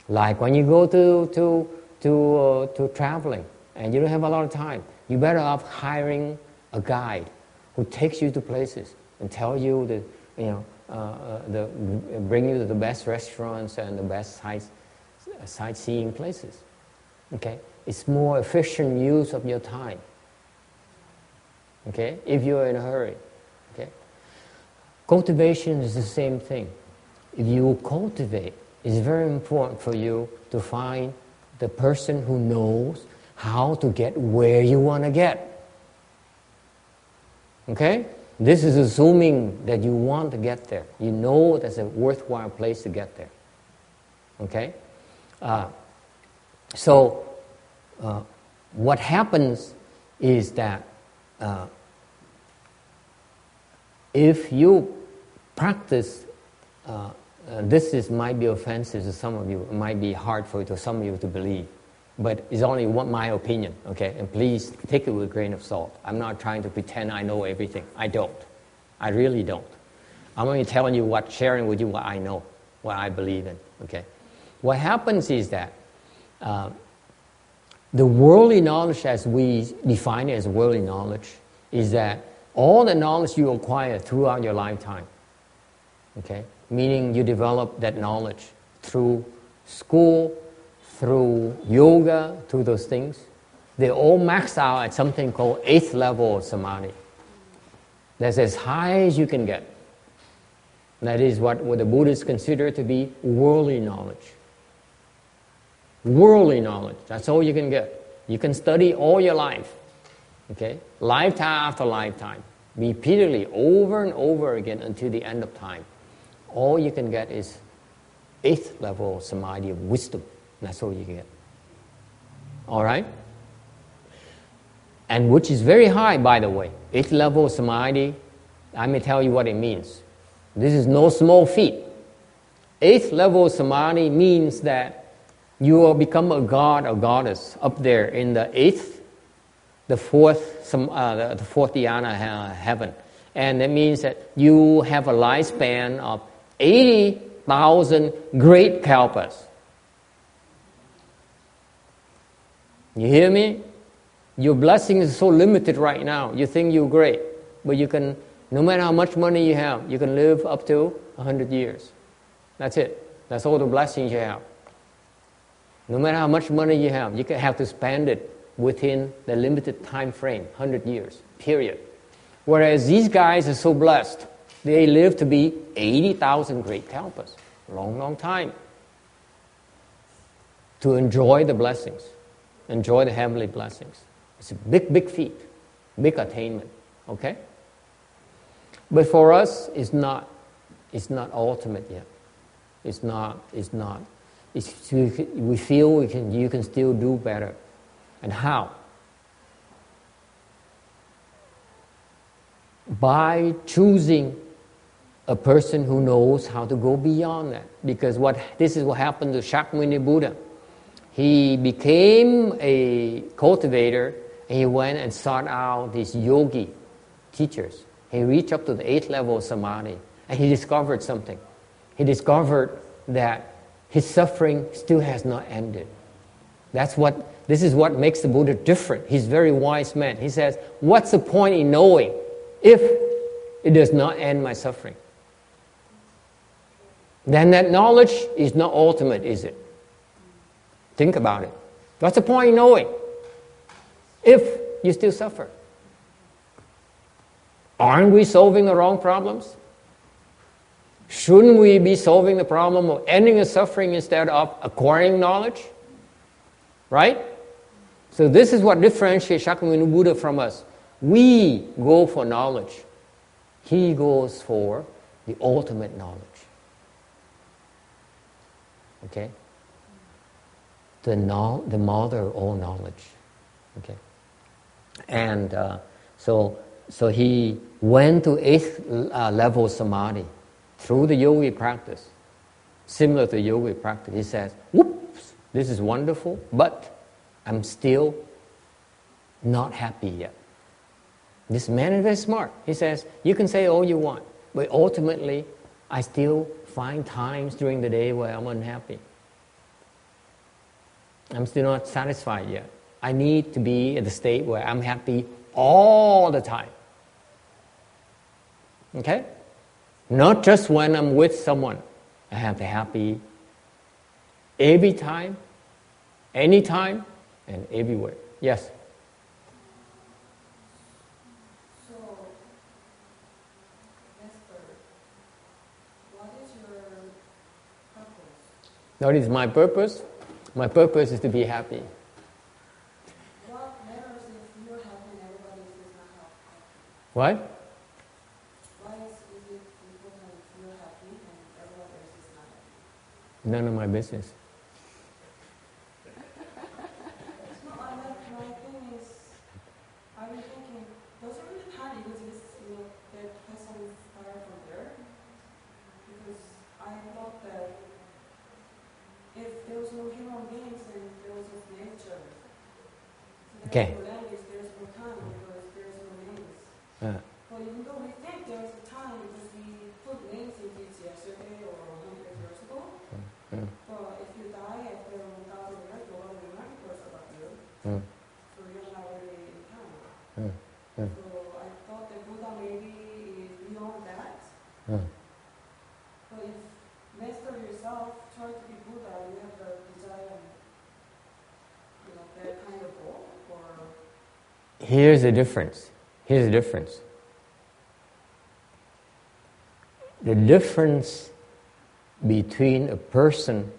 Like when you go to traveling and you don't have a lot of time, you better off hiring a guide who takes you to places and tell you bring you to the best restaurants and the best sightseeing places. Okay? It's more efficient use of your time. Okay? If you're in a hurry. Okay? Cultivation is the same thing. If you cultivate, it's very important for you to find the person who knows how to get where you want to get. Okay? This is assuming that you want to get there. You know that's a worthwhile place to get there. Okay? So what happens is that if you practice, might be offensive to some of you, it might be hard for some of you to believe, but it's only my opinion, okay? And please take it with a grain of salt. I'm not trying to pretend I know everything. I don't. I really don't. I'm only telling you sharing with you what I know, what I believe in, okay? What happens is that the worldly knowledge, as we define it as worldly knowledge, is that all the knowledge you acquire throughout your lifetime, okay? Meaning you develop that knowledge through school, through yoga, through those things. They all max out at something called 8th level of samadhi. That's as high as you can get. That is what the Buddhists consider to be worldly knowledge. Worldly knowledge, that's all you can get. You can study all your life, okay? Lifetime after lifetime, repeatedly, over and over again until the end of time. All you can get is 8th level samadhi of wisdom. That's all you get. All right? And which is very high, by the way. 8th level samadhi, I may tell you what it means. This is no small feat. 8th level samadhi means that you will become a god or goddess up there in the 8th, the fourth dhyana heaven. And that means that you have a lifespan of 80,000 great kalpas. You hear me? Your blessing is so limited right now. You think you're great, but you can, no matter how much money you have, you can live up to 100 years. That's it. That's all the blessings you have. No matter how much money you have, you can have to spend it within the limited time frame, 100 years, period. Whereas these guys are so blessed, they live to be 80,000 great kalpas, long, long time, to enjoy the blessings, enjoy the heavenly blessings. It's a big, big feat, big attainment, okay? But for us, it's not ultimate yet. We feel you can still do better. And how? By choosing a person who knows how to go beyond that. Because this is what happened to Shakyamuni Buddha. He became a cultivator, and he went and sought out these yogi teachers. He reached up to the 8th level of samadhi, and he discovered something. He discovered that his suffering still has not ended. This is what makes the Buddha different. He's a very wise man. He says, what's the point in knowing if it does not end my suffering? Then that knowledge is not ultimate, is it? Think about it. What's the point in knowing if you still suffer? Aren't we solving the wrong problems? Shouldn't we be solving the problem of ending the suffering instead of acquiring knowledge? Right? So this is what differentiates Shakyamuni Buddha from us. We go for knowledge. He goes for the ultimate knowledge. Okay? The mother of all knowledge. Okay? And so he went to 8th level samadhi through the yogi practice. Similar to yogi practice. He says, whoops, this is wonderful, but I'm still not happy yet. This man is very smart. He says, you can say all you want, but ultimately, I still find times during the day where I'm unhappy. I'm still not satisfied yet. I need to be at the state where I'm happy all the time. Okay? Not just when I'm with someone. I have to be happy every time, anytime, and everywhere. Yes? So, Esther, what is your purpose? What is my purpose? My purpose is to be happy. What matters if you're happy and everybody is not happy? What? Why is it important if you're happy and everyone else is not happy? None of my business. No, my thing is, I've been thinking, does it really matter because it's, that person started from there? Because I thought that if there was no human beings, then there was just nature. So Okay. there's no language, there's no time because there's no names. Uh, But even though we think there's a time because we put names in it yesterday or 100 years ago, but if you die after 1,000 years, nobody remembers about you. So you're not really in time. So I thought that Buddha maybe is beyond that. But if master yourself try to be Buddha, you have the desire, that kind of goal, or Here's the difference. Here's the difference. The difference between a person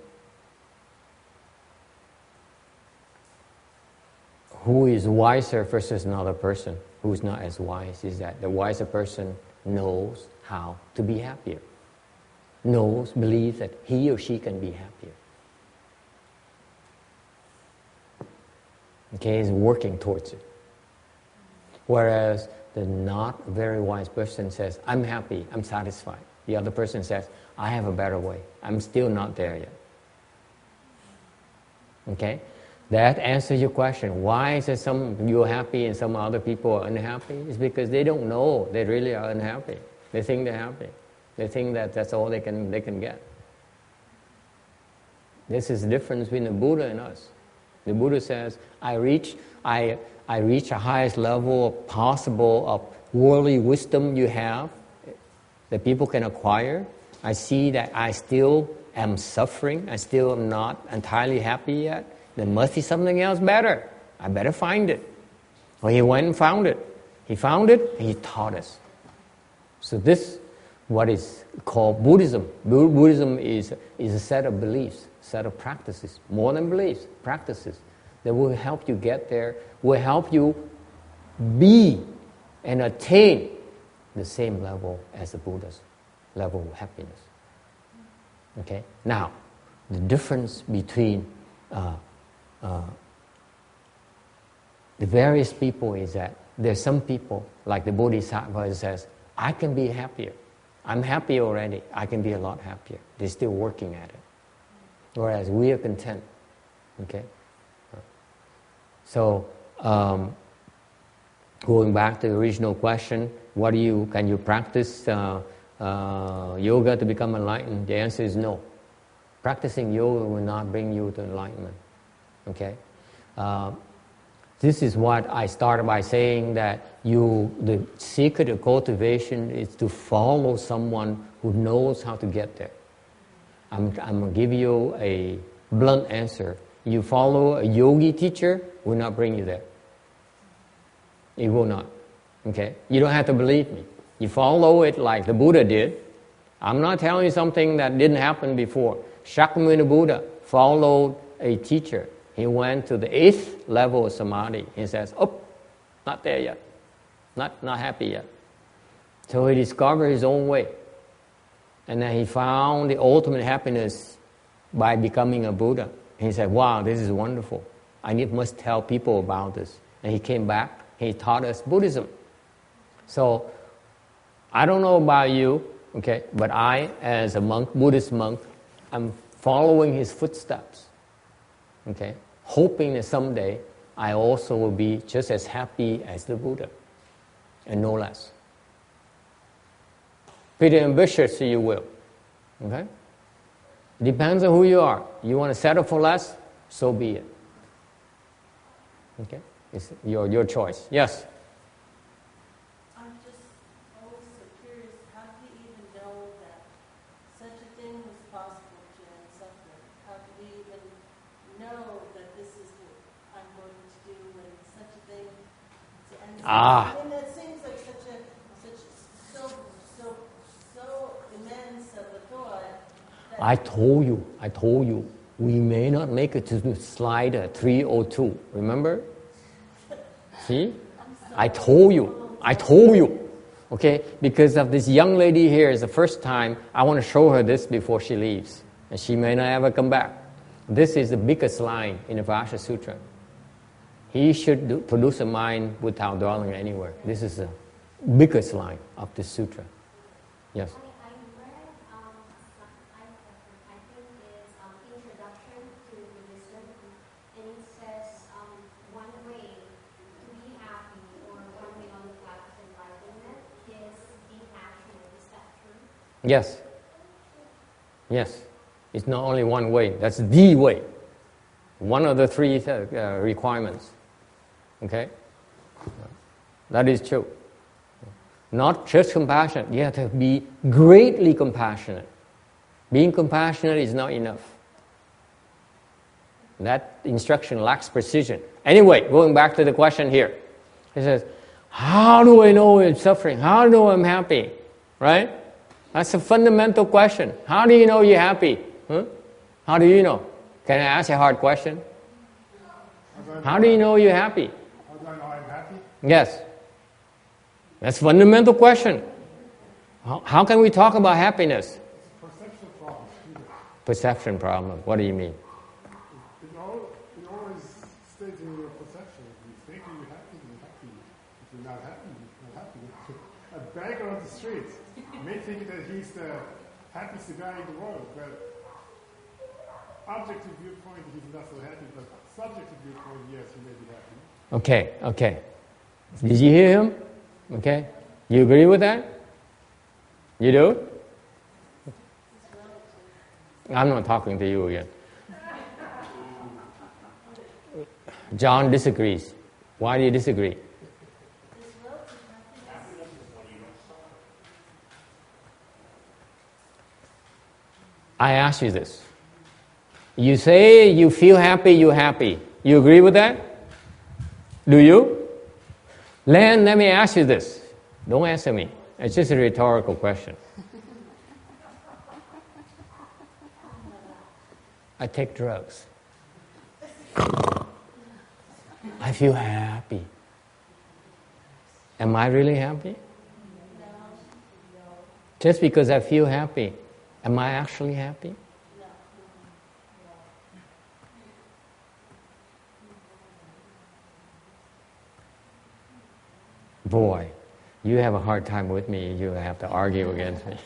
who is wiser versus another person who is not as wise is that the wiser person knows how to be happier. Believes that he or she can be happier. Okay, is working towards it. Whereas the not very wise person says, I'm happy, I'm satisfied. The other person says, I have a better way. I'm still not there yet. Okay? That answers your question. Why is it some you're happy and some other people are unhappy? It's because they don't know they really are unhappy. They think they're happy. They think that that's all they can get. This is the difference between the Buddha and us. The Buddha says, I reach the highest level possible of worldly wisdom you have, that people can acquire. I see that I still am suffering. I still am not entirely happy yet. There must be something else better. I better find it. Well, he went and found it. He found it, and he taught us. So this, what is called Buddhism. Buddhism is a set of beliefs, set of practices, more than beliefs, practices that will help you get there, will help you be and attain the same level as the Buddha's level of happiness. Okay? Now, the difference between the various people is that there's some people, like the Bodhisattva says, I can be happier. I'm happy already. I can be a lot happier. They're still working at it. Whereas we are content. Okay? So, going back to the original question, can you practice yoga to become enlightened? The answer is no. Practicing yoga will not bring you to enlightenment. Okay? This is what I started by saying, that the secret of cultivation is to follow someone who knows how to get there. I'm going to give you a blunt answer. You follow a yogi teacher, will not bring you there. It will not. Okay? You don't have to believe me. You follow it like the Buddha did. I'm not telling you something that didn't happen before. Shakyamuni Buddha followed a teacher. He went to the 8th level of samadhi. He says, not there yet. Not happy yet. So he discovered his own way. And then he found the ultimate happiness by becoming a Buddha. He said, wow, this is wonderful. I must tell people about this. And he came back. He taught us Buddhism. So, I don't know about you, okay, but I, as a monk, Buddhist monk, I'm following his footsteps. Okay, hoping that someday I also will be just as happy as the Buddha, and no less. Pretty ambitious you will. Okay? Depends on who you are. You want to settle for less? So be it. Okay? It's your choice. Yes? I'm just always so curious, how do we even know that such a thing was possible to end suffering? How do we even know that this is what I'm going to do when such a thing to end suffering? I mean, that seems like such so immense of a thought. I told you, we may not make it to the slide 302. Remember? See? I told you. Okay? Because of this young lady here is the first time I want to show her this before she leaves. And she may not ever come back. This is the biggest line in the Vajra Sutra. He should produce a mind without dwelling anywhere. This is the biggest line of the sutra. Yes? I read, I think it's Introduction to Buddhism, and it says one way to be happy or one way on the path of enlightenment is being passionate. Is that true? Yes. Yes. It's not only one way. That's the way. One of the three requirements. Okay? That is true. Not just compassionate. You have to be greatly compassionate. Being compassionate is not enough. That instruction lacks precision. Anyway, going back to the question here. It says, how do I know I'm suffering? How do I know I'm happy? Right? That's a fundamental question. How do you know you're happy? Huh? How do you know? Can I ask a hard question? How do you know you're happy? How do I know I'm happy? Yes. That's a fundamental question. How can we talk about happiness? Perception problem. Perception problem. What do you mean? It always stays in your perception. If you think you're happy, you're happy. If you're not happy, you're not happy. A beggar on the street may think that he's the happiest guy in the world, but objective viewpoint, he's not so happy, but subjective viewpoint, yes, he may be happy. Okay. Did you hear him? Okay. You agree with that? You do? I'm not talking to you again. John disagrees. Why do you disagree? I ask you this. You say you feel happy, you're happy. You agree with that? Do you? Len, let me ask you this. Don't answer me. It's just a rhetorical question. I take drugs. I feel happy. Am I really happy? Just because I feel happy, am I actually happy? Boy, you have a hard time with me. You have to argue against me.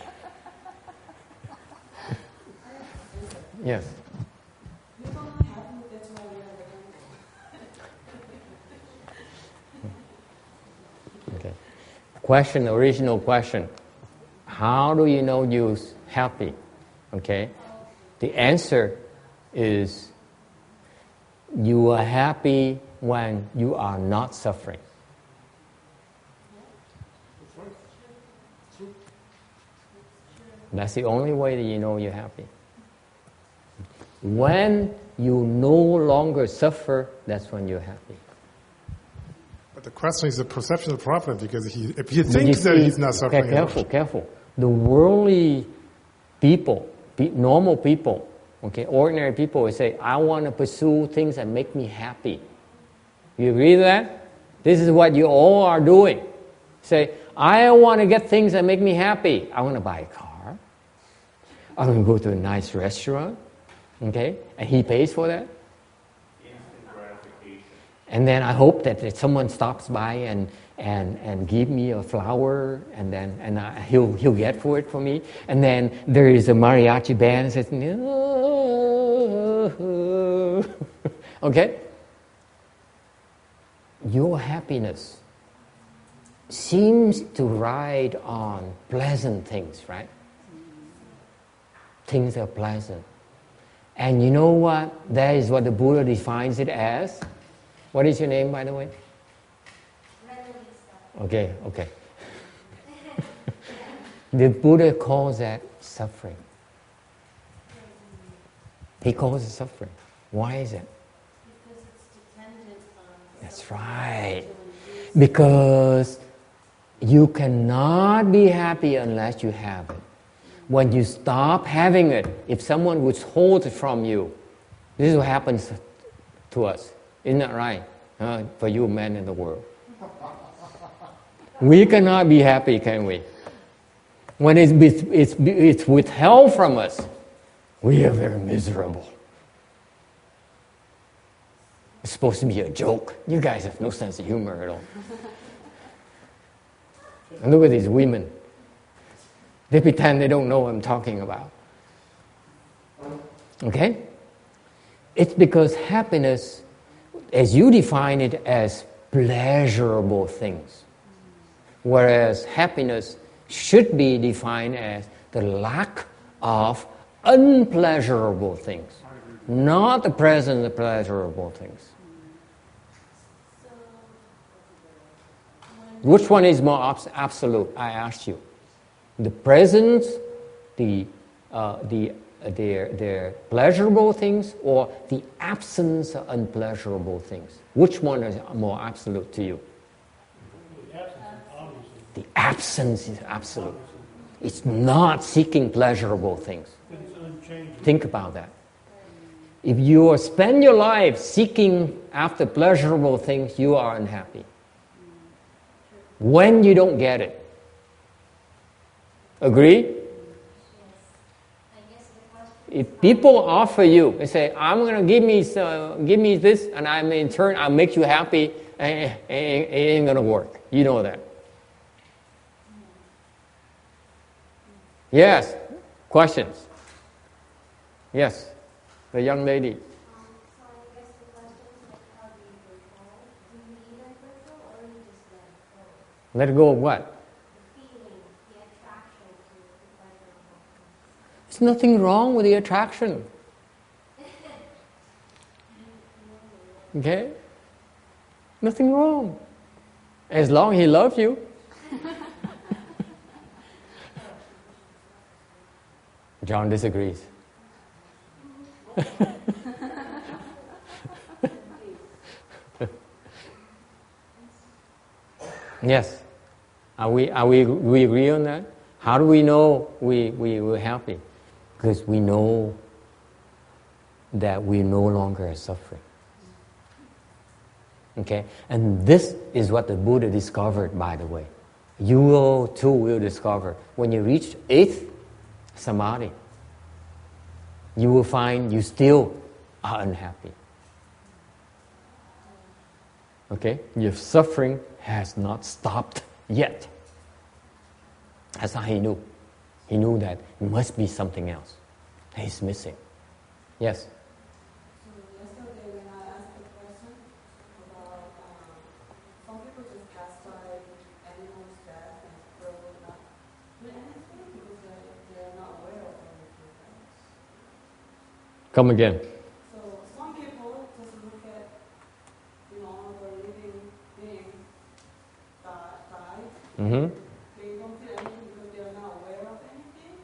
Yes. We're not happy, that's why we are Okay. Question, original question. How do you know you're happy? Okay. The answer is you are happy when you are not suffering. That's the only way that you know you're happy. When you no longer suffer, that's when you're happy. But the question is the perception problem, because if he thinks that he's not suffering... Okay, careful. The worldly people, normal people, okay, ordinary people will say, I want to pursue things that make me happy. You agree with that? This is what you all are doing. Say, I want to get things that make me happy. I want to buy a car. I want to go to a nice restaurant. Okay? And he pays for that. Instant gratification. And then I hope that someone stops by and give me a flower, and then he'll get for it for me. And then there is a mariachi band that says, okay? your happiness seems to ride on pleasant things, right? Things are pleasant. And you know what? That is what the Buddha defines it as. What is your name, by the way? Okay. The Buddha calls that suffering. He calls it suffering. Why is it? Because it's dependent on... That's right. Because you cannot be happy unless you have it. When you stop having it, if someone withholds it from you, this is what happens to us. Isn't that right? For you men in the world. We cannot be happy, can we? When it's withheld from us, we are very miserable. It's supposed to be a joke. You guys have no sense of humor at all. And look at these women. They pretend they don't know what I'm talking about. Okay? It's because happiness, as you define it, as pleasurable things. Whereas happiness should be defined as the lack of unpleasurable things. Not the presence of pleasurable things. Which one is more absolute? I ask you. The presence, their pleasurable things, or the absence of unpleasurable things? Which one is more absolute to you? The absence is absolute. It's not seeking pleasurable things. Think about that. If you spend your life seeking after pleasurable things, you are unhappy. When you don't get it. Agree? If people offer you, they say, I'm going to give me this, and in turn, I'll make you happy, it ain't going to work. You know that. Yes. Questions? Yes. The young lady. So I guess the question is like, how do you control? Do you even control or you just let it go? Let go of what? The feeling, the attraction to the pleasure. There's nothing wrong with the attraction. Okay? Nothing wrong. As long as he loves you. John disagrees. Yes. We agree on that? How do we know we're happy? Because we know that we no longer are suffering. Okay? And this is what the Buddha discovered, by the way. You will too will discover. When you reach 8th Samadhi, you will find you still are unhappy. Okay? Your suffering has not stopped yet. That's how he knew. He knew that it must be something else that he's missing. Yes? So yesterday when I asked the question about some people just pass by animals' death and throw it up. Do anything because they're not aware of anything else. Come again. So some people just look at, the living being died. Mm-hmm. They don't feel anything because they are not aware of anything.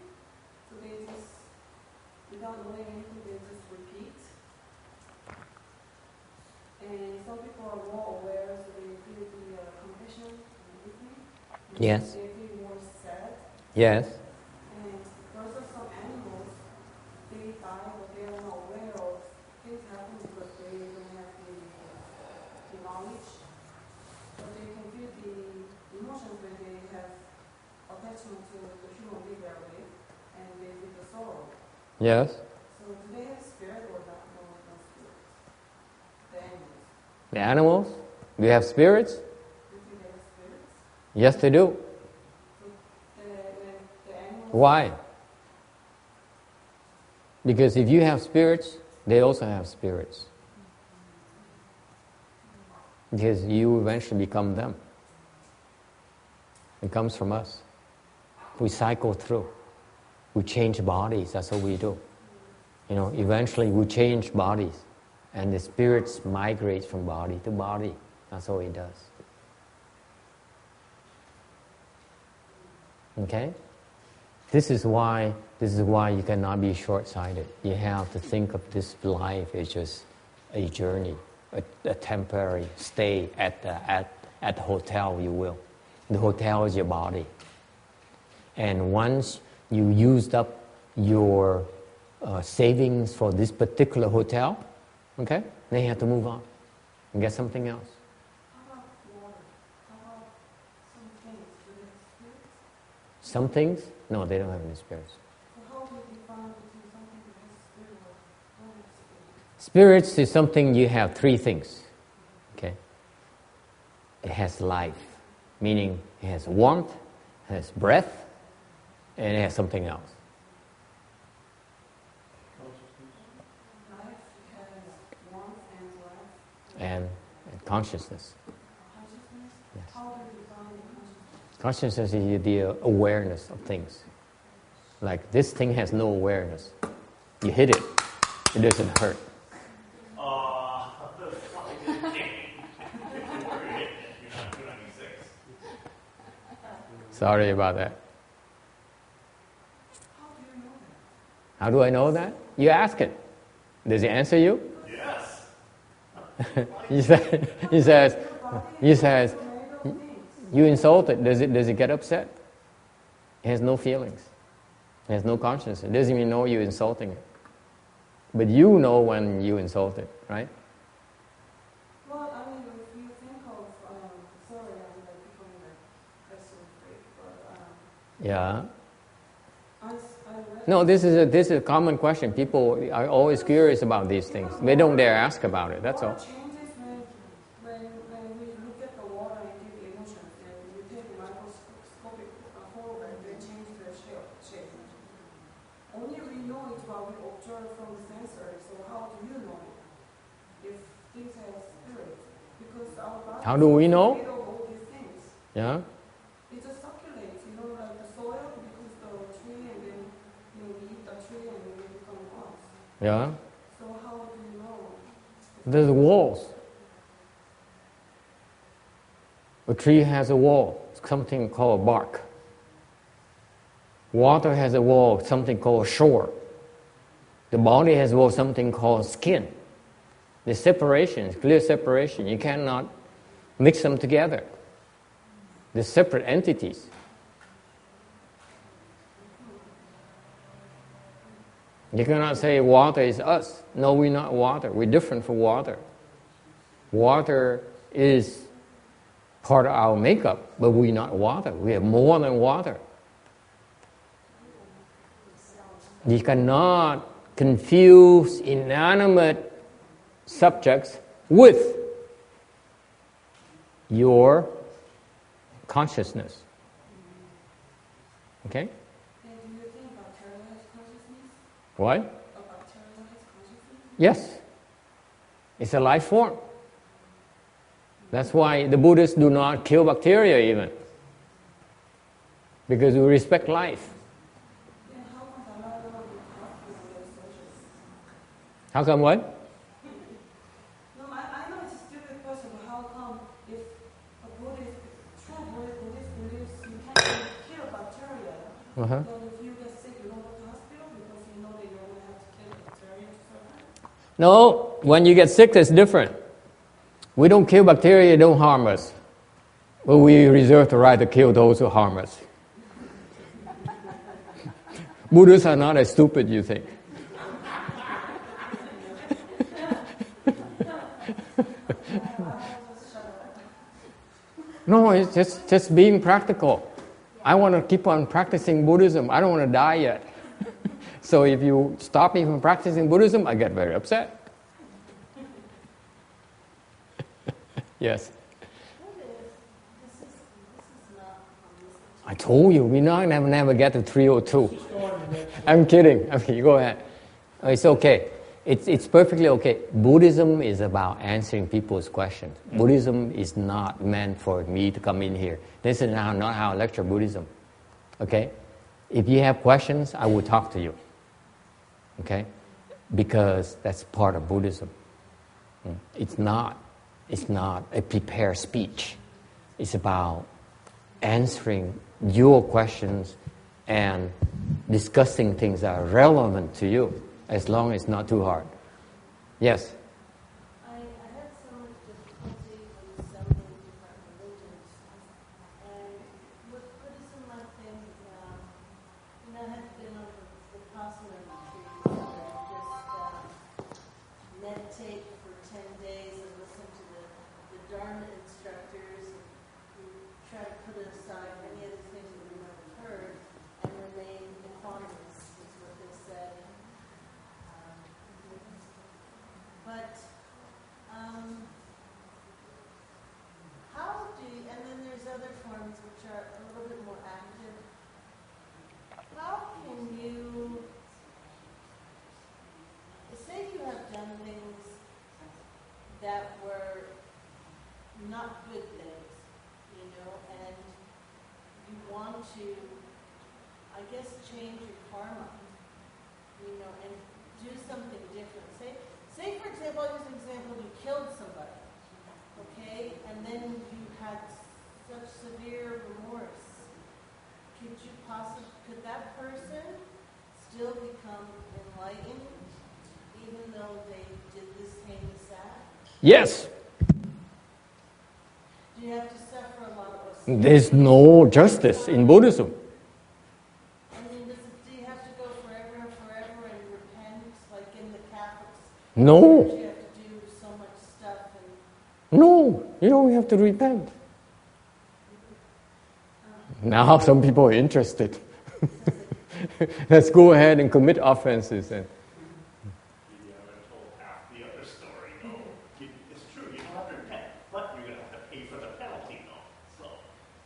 So they just, without knowing anything, they just repeat. And some people are more aware, so they feel the compassion and everything. Yes. They feel more sad. Yes. And there's also some animals, they die, but they are not aware of things happen because they don't have the knowledge. But they can feel the emotions when they have attachment to the human being they are with, and they feel the sorrow. Yes. So do they have spirit or not? No spirit. The animals. The animals? Do you have spirits? Do you think they have spirits? Yes, they do. So the animals. Why? Because if you have spirits, they also have spirits. Because you eventually become them. It comes from us. We cycle through. We change bodies, that's what we do. Eventually we change bodies. And the spirits migrate from body to body. That's all it does. Okay? This is why you cannot be short-sighted. You have to think of this life as just a journey, a temporary stay at the hotel, you will. The hotel is your body. And once you used up your savings for this particular hotel, okay, then you have to move on and get something else. How about water? How about some things? Do they have spirits? Some things? No, they don't have any spirits. So how do you define between something that has spirit or don't have spirit? Spirits is something you have three things. Okay? It has life, meaning it has warmth, it has breath, and it has something else. Life has warmth and life. And consciousness. Consciousness? Yes. How do you define consciousness? Consciousness is the awareness of things. Like this thing has no awareness. You hit it, it doesn't hurt. Sorry about that. How do you know that? How do I know that? You ask it. Does he answer you? Yes. he says, you insult it. Does it get upset? It has no feelings. It has no consciousness. It doesn't even know you're insulting it. But you know when you insult it, right? Well, I mean, if you think of, sorry, I'm like becoming like question freak, but Yeah. I read No, this is a common question. People are always curious about these things. They don't dare ask about it. That's all. What changes when we look at the water and give the emotions, and we take a microscopic photo and they change their shape. Only we know it while we observe from the sensory. So how do you know if things have spirit? Because our body How do we know? is made of all these things. Yeah. It just circulates, like the soil becomes the tree, and then we eat the tree, and then we become us. Yeah. So how do you know? There's walls. A tree has a wall, something called bark. Water has a wall, something called shore. The body has a wall, something called skin. The separation is clear separation. You cannot mix them together. They're separate entities. You cannot say water is us. No, we're not water. We're different from water. Water is part of our makeup, but we're not water. We are more than water. You cannot confuse inanimate subjects with your consciousness. Okay? And do you think bacteria has consciousness? What? A bacteria has consciousness? Yes. It's a life form. That's why the Buddhists do not kill bacteria even. Because we respect life. Then how come the Dalai Lama would talk to their soldiers? How come what? No, I know it's a stupid question, but how come if a Buddhist, true Buddhist believes you can't even kill bacteria, Uh-huh. then if you get sick, you don't go to hospital because you know that you're going to have to kill bacteria to survive? No, when you get sick, it's different. We don't kill bacteria, they don't harm us. But we reserve the right to kill those who harm us. Buddhists are not as stupid, you think. No, it's just being practical. I want to keep on practicing Buddhism. I don't want to die yet. So if you stop me from practicing Buddhism, I get very upset. Yes. I told you, we're not never get to 302. I'm kidding. Okay, you go ahead. It's okay. It's perfectly okay. Buddhism is about answering people's questions. Buddhism is not meant for me to come in here. This is not how I lecture Buddhism. Okay? If you have questions, I will talk to you. Okay? Because that's part of Buddhism. It's not a prepared speech. It's about answering your questions and discussing things that are relevant to you, as long as it's not too hard. Yes? I had so much difficulty with so many different religions. And with Buddhism, I think, I had been on the Vipassana retreat where you just meditate for 10 days and listen to the Dharma instructors. And you try to put aside many of the things that you might have heard and remain equanimous, is what they said. But how do you, and then there's other forms which are a little bit more active. How can you, say you have done things that were not good things, and you want to, I guess, change your karma, and do something different. Say, for example, I'll use an example, you killed somebody, okay, and then you had such severe remorse. Could that person still become enlightened, even though they did this heinous act? Yes. Do you have to suffer a lot of There's no justice in Buddhism. do you have to go forever and forever and repent, like in the Catholics? No. You have to do so much stuff. And No, you don't have to repent. Now some people are interested. Let's go ahead and commit offenses. And You haven't told half the other story, no. It's true, you don't have to repent, but you're going to have to pay for the penalty, no.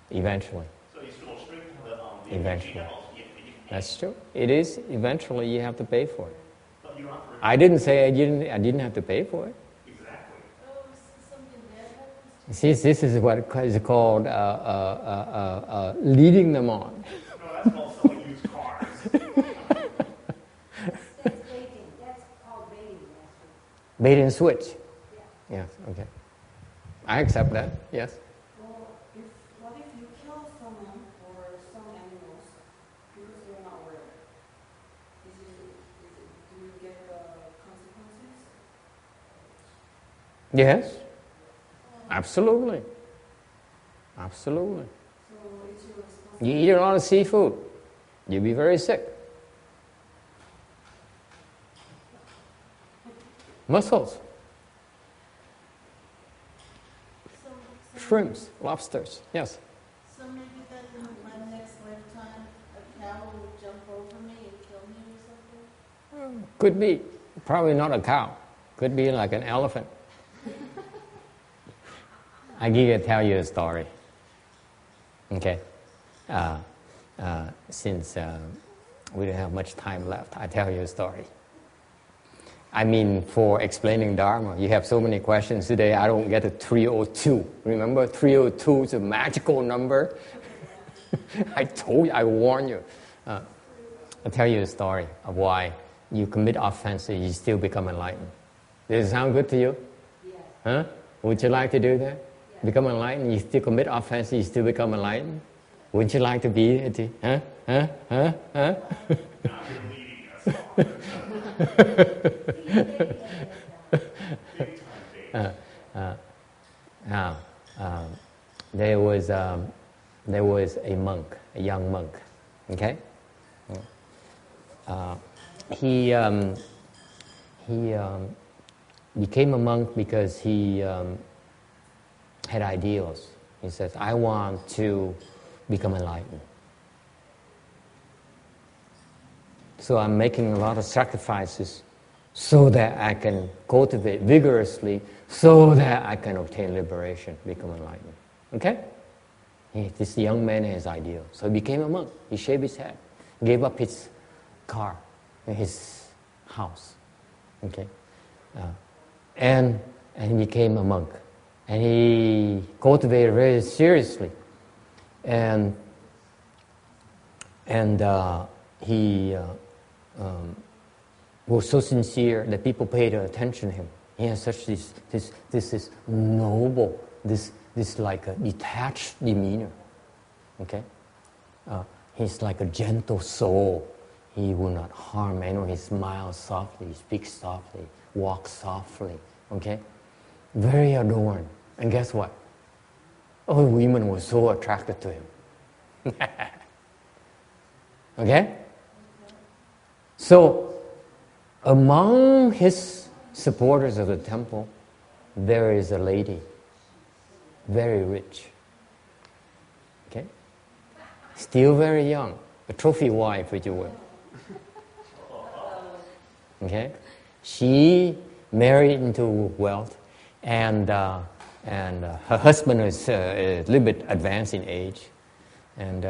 eventually. So you still straight to the Eventually. yeah, That's true. It is. Eventually, you have to pay for it. But you don't have to repent. I didn't say I didn't have to pay for it. Exactly. something bad happens See, this is what is called leading them on. No, that's called selling used cars. That's baiting. That's called baiting, master. Bait and switch. Yeah. Yes. Okay. I accept that. Yes. Well, what if you kill someone or some animals because you're not aware? Do you get the consequences? Yes. Absolutely. Absolutely. So it's your You responsibility. eat a lot of seafood, you'll be very sick. Mussels, shrimps, lobsters. Yes. So maybe then in my next lifetime, a cow will jump over me and kill me or something? Could be. Probably not a cow. Could be like an elephant. I can tell you a story. Okay. Since we don't have much time left, I tell you a story. I mean, for explaining Dharma, you have so many questions today, I don't get to 302. Remember, 302 is a magical number. I told you, I warned you. I'll tell you a story of why you commit offenses, you still become enlightened. Does it sound good to you? Yes. Huh? Would you like to do that? Yes. Become enlightened, you still commit offenses, you still become enlightened? Wouldn't you like to be it? Huh? Huh? Huh? Huh? Now you're leading us. Big time, Dave. Now, there was a monk, a young monk. Okay, he became a monk because he had ideals. He says, "I want to become enlightened. So I'm making a lot of sacrifices so that I can cultivate vigorously, so that I can obtain liberation, become enlightened." Okay? This young man had his ideal. So he became a monk. He shaved his head, gave up his car, his house, Okay, and he became a monk, and he cultivated very seriously, and he was so sincere that people paid attention to him. He has such this noble, this like a detached demeanor. Okay, he's like a gentle soul. He will not harm anyone. He smiles softly, speaks softly, walks softly. Okay, very adorned. And guess what? All the women were so attracted to him. Okay, so among his supporters of the temple, there is a lady, very rich. Okay, still very young, a trophy wife, if you will. Okay, she married into wealth, and her husband is a little bit advanced in age, and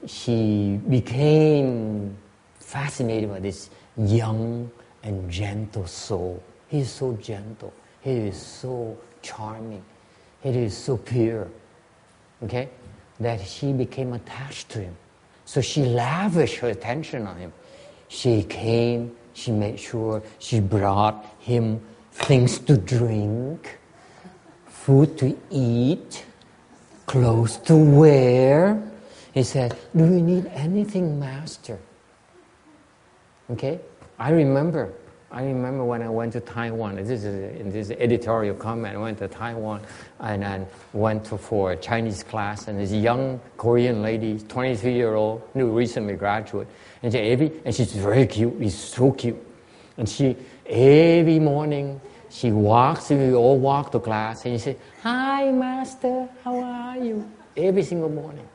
she became fascinated by this young and gentle soul. He is so gentle. He is so charming. He is so pure. Okay, that she became attached to him. So she lavished her attention on him. She came. She made sure she brought him things to drink, food to eat, clothes to wear. He said, "Do you need anything, Master?" Okay? I remember when I went to Taiwan. This is editorial comment. I went to Taiwan and I went for a Chinese class, and this young Korean lady, 23-year-old, new recently graduate, and she's very cute. She's so cute, and she every morning. She walks, we all walk to class, and she says, "Hi, Master, how are you?" Every single morning.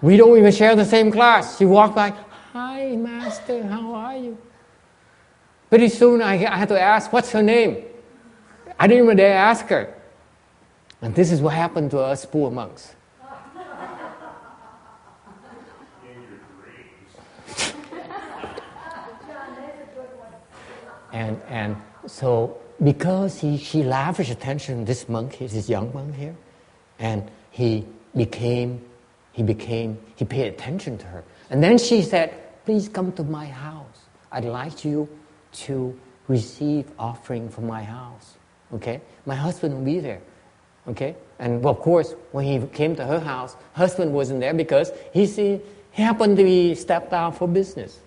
We don't even share the same class. She walked by, "Hi, Master, how are you?" Pretty soon I had to ask, "What's her name?" I didn't even dare ask her. And this is what happened to us poor monks. And so because she lavished attention, this young monk here, and he paid attention to her. And then she said, "Please come to my house. I'd like you to receive offering from my house." Okay? My husband will be there. Okay? And of course, when he came to her house, husband wasn't there because he happened to be stepped out for business.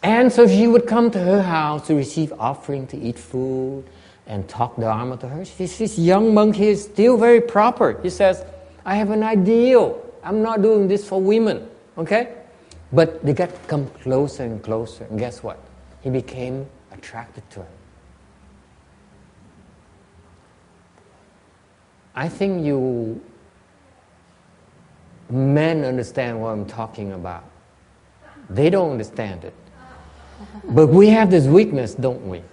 And so she would come to her house to receive offering, to eat food, and talk Dharma to her. This young monk here is still very proper. He says, "I have an ideal. I'm not doing this for women." Okay? But they got to come closer and closer. And guess what? He became attracted to her. I think you men understand what I'm talking about. They don't understand it. But we have this weakness, don't we?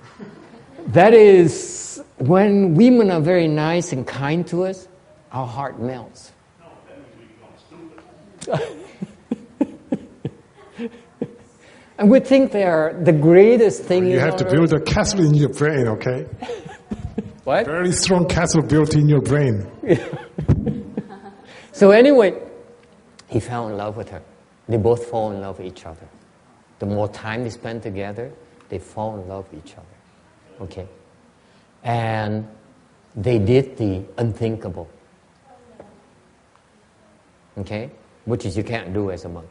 That is, when women are very nice and kind to us, our heart melts. No, that means we become stupid. And we think they are the greatest thing You in have to build a castle in your brain, okay? What? Very strong castle built in your brain. So anyway, he fell in love with her. They both fall in love with each other. The more time they spend together, they fall in love with each other. Okay? And they did the unthinkable. Okay? Which is you can't do as a monk.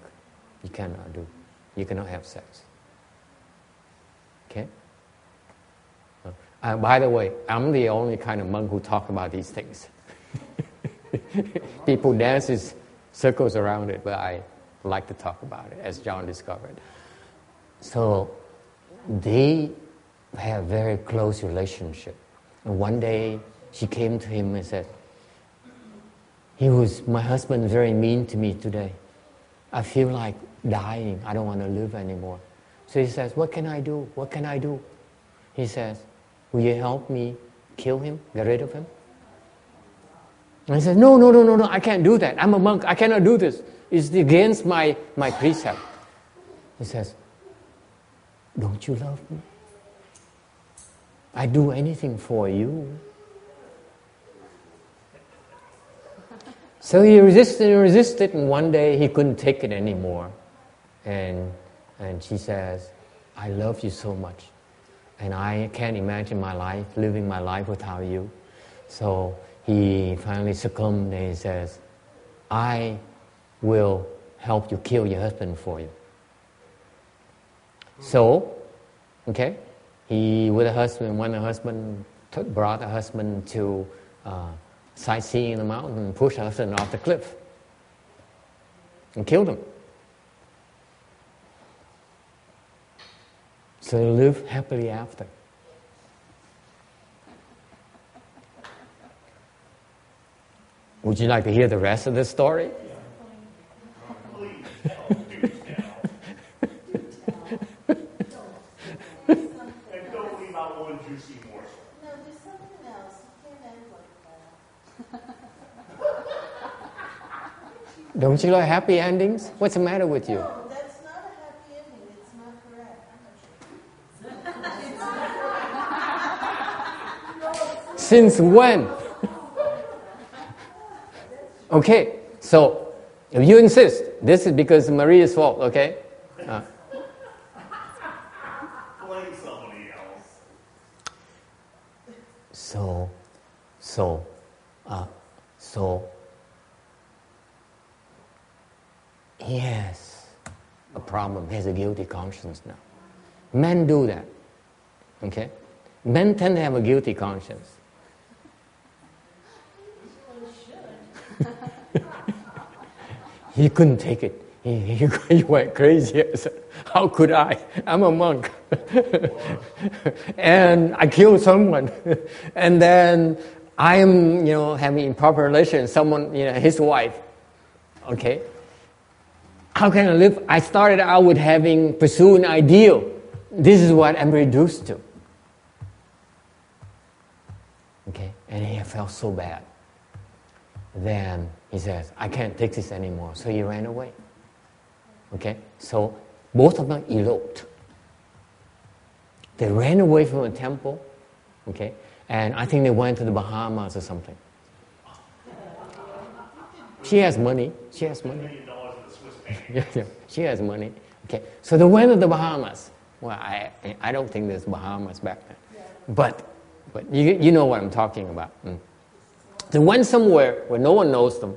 You cannot do. You cannot have sex. Okay? By the way, I'm the only kind of monk who talk about these things. People dances circles around it, but I like to talk about it, as John discovered. So they have a very close relationship. And one day she came to him and said, "My husband is very mean to me today. I feel like dying. I don't want to live anymore." So he says, "What can I do? What can I do?" He says, "Will you help me kill him, get rid of him?" And he says, no, no, no, no, no, I can't do that. I'm a monk. I cannot do this. It's against my precept. He says, don't you love me? I do anything for you. So he resisted and resisted, and one day he couldn't take it anymore. And she says, I love you so much, and I can't imagine my life, living my life without you. So he finally succumbed and he says, I will help you kill your husband for you. So, okay, he with a husband, when the husband brought the husband to sightseeing in the mountain, and pushed the husband off the cliff and killed him. So they lived happily after. Would you like to hear the rest of the story? Please, do tell. And don't leave out one juicy morsel. No, there's something else. You can't end like that. Don't you like happy endings? What's the matter with you? No, that's not a happy ending. It's not correct. Since when? Okay, so if you insist, this is because Maria's fault, okay? Blame somebody else. So, he has a problem. He has a guilty conscience now. Men do that, okay? Men tend to have a guilty conscience. He couldn't take it. He went crazy. He said, how could I? I'm a monk. And I killed someone. And then I am, having improper relations, someone, his wife. Okay? How can I live? I started out with pursue an ideal. This is what I'm reduced to. Okay? And he felt so bad. Then he says, I can't take this anymore. So he ran away. Okay? So both of them eloped. They ran away from the temple. Okay? And I think they went to the Bahamas or something. She has money. She has money. $1 million in the Swiss bank. Yeah. She has money. Okay? So they went to the Bahamas. Well, I don't think there's Bahamas back then. But you know what I'm talking about. They went somewhere where no one knows them.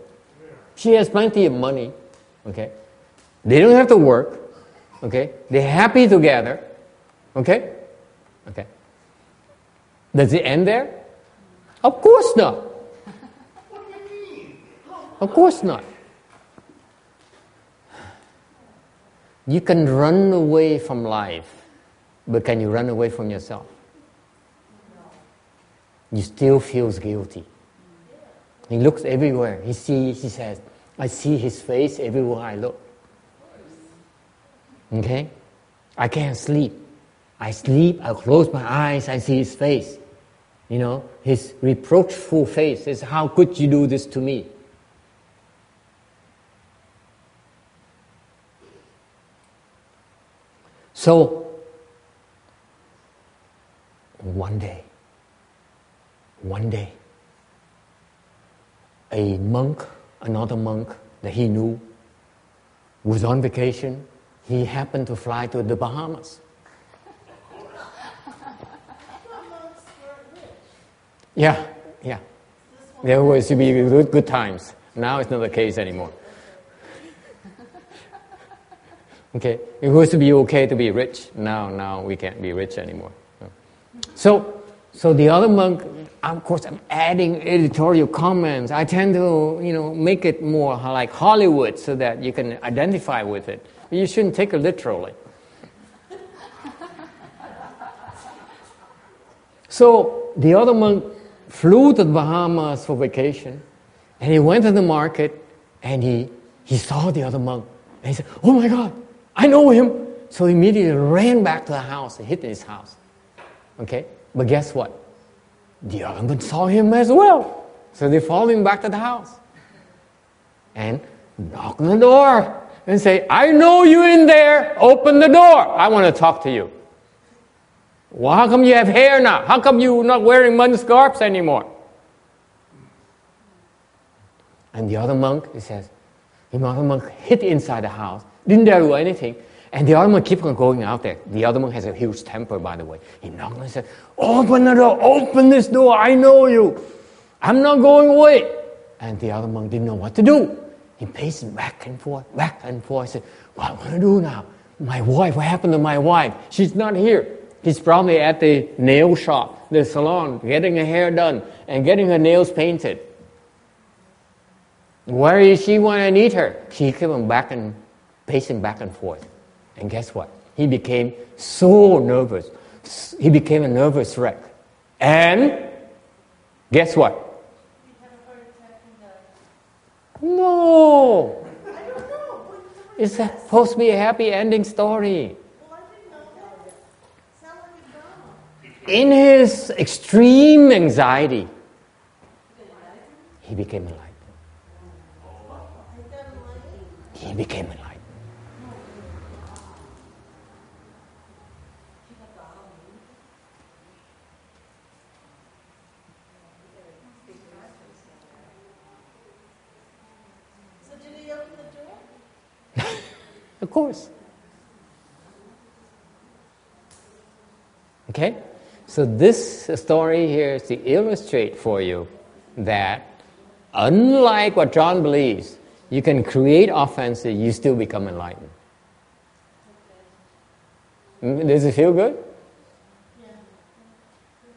She has plenty of money. Okay? They don't have to work. Okay? They're happy together. Okay? Okay. Does it end there? Of course not. What do you mean? Of course not. You can run away from life, but can you run away from yourself? You still feel guilty. He looks everywhere. He says, I see his face everywhere I look. Okay? I can't sleep. I close my eyes, I see his face. His reproachful face is, how could you do this to me? So, one day, another monk that he knew, was on vacation. He happened to fly to the Bahamas. Yeah. There was to be good times. Now it's not the case anymore. Okay, it was to be okay to be rich. Now we can't be rich anymore. So the other monk, of course, I'm adding editorial comments. I tend to, make it more like Hollywood so that you can identify with it. You shouldn't take it literally. So the other monk flew to the Bahamas for vacation, and he went to the market, and he saw the other monk, and he said, oh my God, I know him. So he immediately ran back to the house and hid in his house. Okay? But guess what? The other one saw him as well. So they follow him back to the house and knock on the door and say, I know you in there. Open the door. I want to talk to you. Well, how come you have hair now? How come you're not wearing mud scarves anymore? And the other monk, he says, the other monk hid inside the house, didn't dare do anything. And the other monk kept on going out there. The other monk has a huge temper, by the way. He knocked and said, open the door, open this door, I know you. I'm not going away. And the other monk didn't know what to do. He paced back and forth. He said, what am I going to do now? My wife, what happened to my wife? She's not here. She's probably at the nail shop, the salon, getting her hair done and getting her nails painted. Where is she when I need her? He kept on pacing back and forth. And guess what? He became so nervous. He became a nervous wreck. And guess what? He had a heart attack and died. No! I don't know. It's supposed to be a happy ending story. Well, I didn't know that. Sound like a drama. In his extreme anxiety, he became enlightened. He became enlightened. So did he open the door? Of course. Okay? So this story here is to illustrate for you that unlike what John believes, you can create offenses, you still become enlightened. Does it feel good? Yeah. You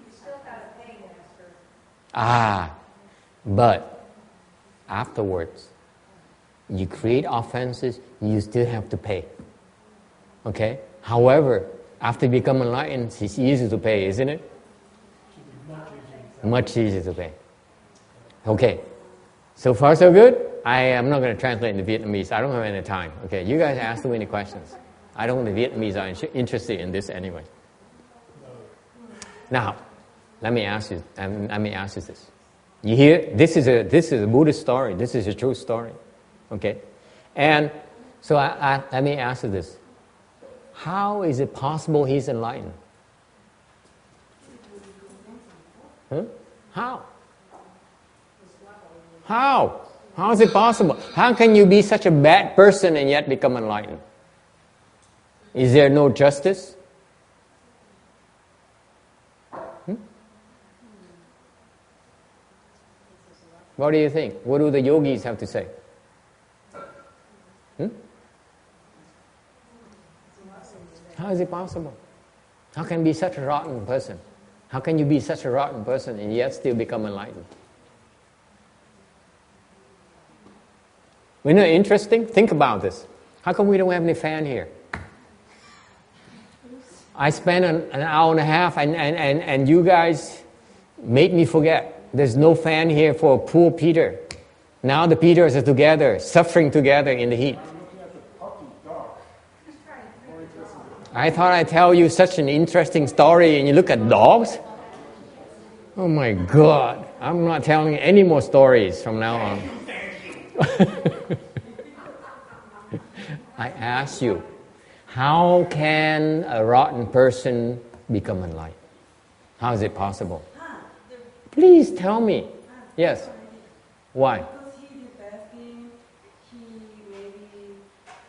still gotta pay, Master. But afterwards, you create offenses, you still have to pay. Okay? However, after you become enlightened, it's easy to pay, isn't it? Much easier to pay. Okay. So far, so good? I am not going to translate into Vietnamese. I don't have any time. Okay, you guys ask too many questions. I don't think the Vietnamese are interested in this anyway. Now, let me ask you this. You hear? This is a Buddhist story. This is a true story. Okay, and so let me ask you this: how is it possible he's enlightened? Huh? How? How? How is it possible? How can you be such a bad person and yet become enlightened? Is there no justice? What do you think? What do the yogis have to say? How is it possible? How can you be such a rotten person? How can you be such a rotten person and yet still become enlightened? Isn't it interesting? Think about this. How come we don't have any fan here? I spent an hour and a half and you guys made me forget. There's no fan here for poor Peter. Now the Peters are together, suffering together in the heat. I thought I'd tell you such an interesting story and you look at dogs. Oh my God. I'm not telling any more stories from now on. I ask you, how can a rotten person become enlightened? How is it possible? Please tell me. Yes. Why? Because he did bad thing, he maybe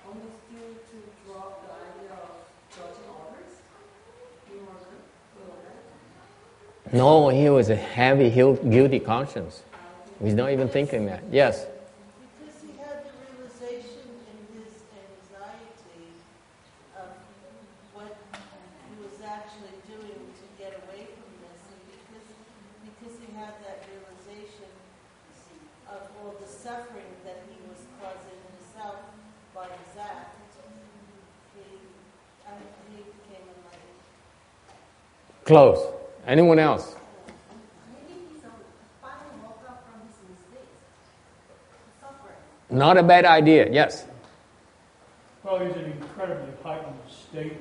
understood to drop the idea of judging others. You want to No, he was a heavy, guilty conscience. He's not even thinking that. Yes. Because he had the realization in his anxiety of what he was actually doing to get away from this, and because he had that realization of all the suffering that he was causing himself by his act, he became enlightened. Close. Anyone else? Maybe he's finally woke up from his mistakes. Suffering. Not a bad idea. Yes. Well, he's in an incredibly heightened state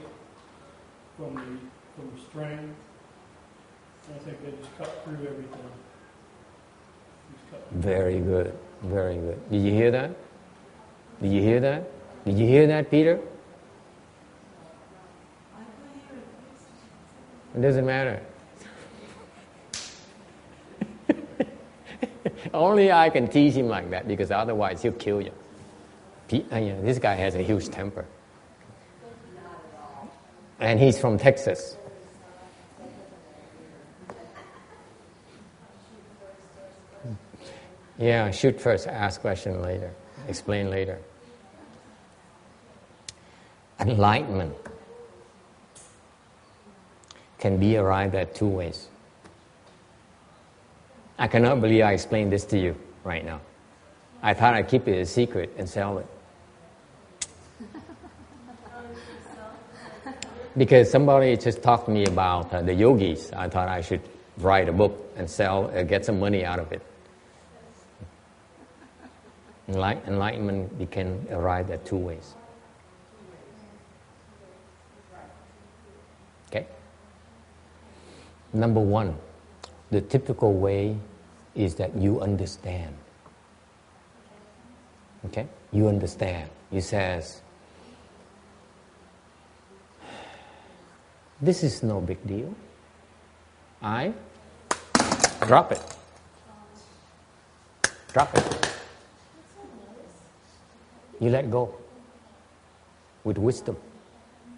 from the strain. I think they just cut through everything. Very good. Very good. Did you hear that? Did you hear that? Did you hear that, Peter? It doesn't matter. Only I can tease him like that because otherwise he'll kill you. This guy has a huge temper. And he's from Texas. Yeah, shoot first, ask question later, explain later. Enlightenment can be arrived at two ways. I cannot believe I explained this to you right now. I thought I'd keep it a secret and sell it. Because somebody just talked to me about the yogis. I thought I should write a book and sell, get some money out of it. Enlightenment can arrive at two ways. Okay? Number one, the typical way is that you understand. Okay? You understand. You says, this is no big deal. I drop it. Drop it. You let go with wisdom.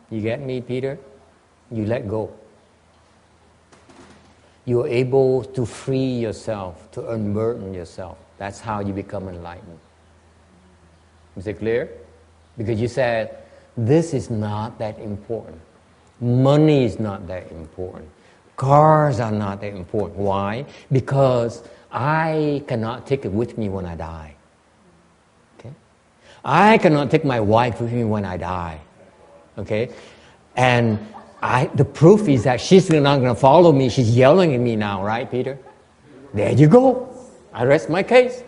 You get me, Peter? You let go. You're able to free yourself, to unburden yourself. That's how you become enlightened. Is it clear? Because you said, this is not that important. Money is not that important. Cars are not that important. Why? Because I cannot take it with me when I die. Okay? I cannot take my wife with me when I die. Okay? And the proof is that she's not going to follow me. She's yelling at me now, right, Peter? There you go. I rest my case.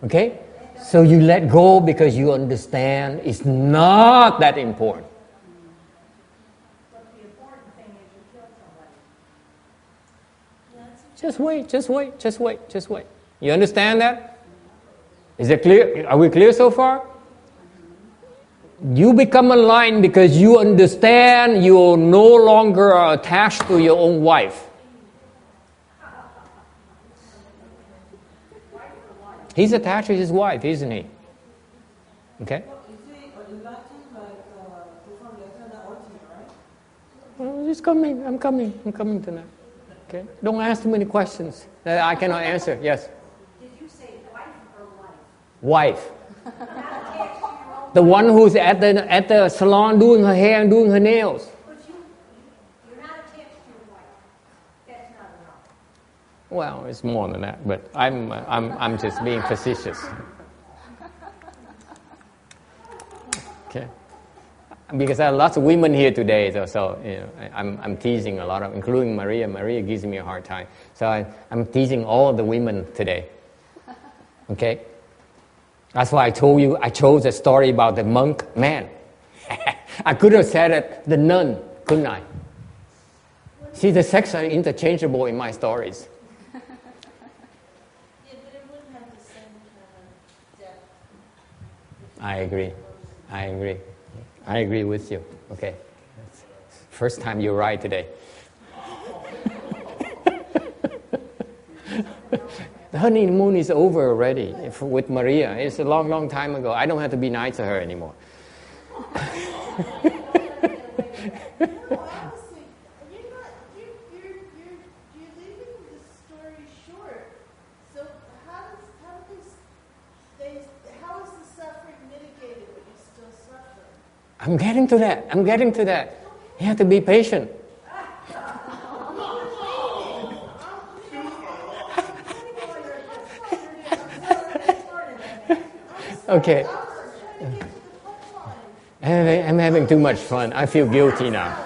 Okay? So you let go because you understand it's not that important. But the important thing is you kill somebody. Just wait, just wait, just wait, just wait. You understand that? Is it clear? Are we clear so far? You become enlightened because you understand you're no longer attached to your own wife. He's attached to his wife, isn't he? Okay? Well, just coming. I'm coming tonight. Okay? Don't ask too many questions that I cannot answer. Yes? Did you say wife or Wife. wife? The one who's at the salon doing her hair and doing her nails. But you're not attached to your wife. That's not enough. Well, it's more than that, but I'm just being facetious. Okay, because I have lots of women here today, so you know, I'm teasing a lot of, including Maria. Maria gives me a hard time, so I'm teasing all of the women today. Okay, that's why I told you I chose a story about the monk man. I could have said it, the nun, couldn't I? See, the sex are interchangeable in my stories. I agree with you. Okay. First time you're right today. The honeymoon is over already with Maria. It's a long, long time ago. I don't have to be nice to her anymore. I'm getting to that. You have to be patient. Okay. I'm having too much fun. I feel guilty now.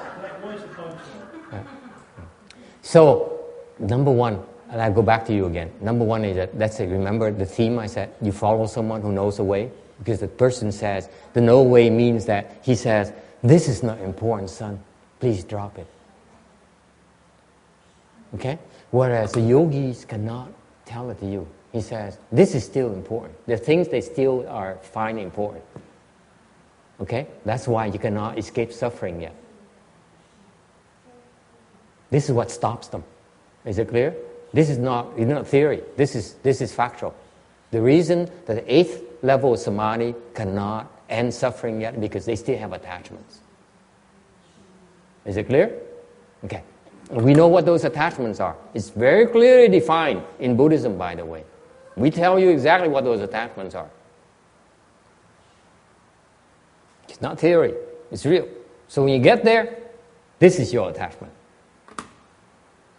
So, number one, and I'll go back to you again. Number one is that's it. Remember the theme I said? You follow someone who knows the way? Because the person says, the no way means that he says, this is not important, son. Please drop it. Okay? Whereas the yogis cannot tell it to you. He says, this is still important. The things they still are find important. Okay? That's why you cannot escape suffering yet. This is what stops them. Is it clear? This is not theory. This is factual. The reason that the 8th level of samadhi cannot end suffering yet because they still have attachments. Is it clear? Okay. We know what those attachments are. It's very clearly defined in Buddhism, by the way. We tell you exactly what those attachments are. It's not theory. It's real. So when you get there, this is your attachment.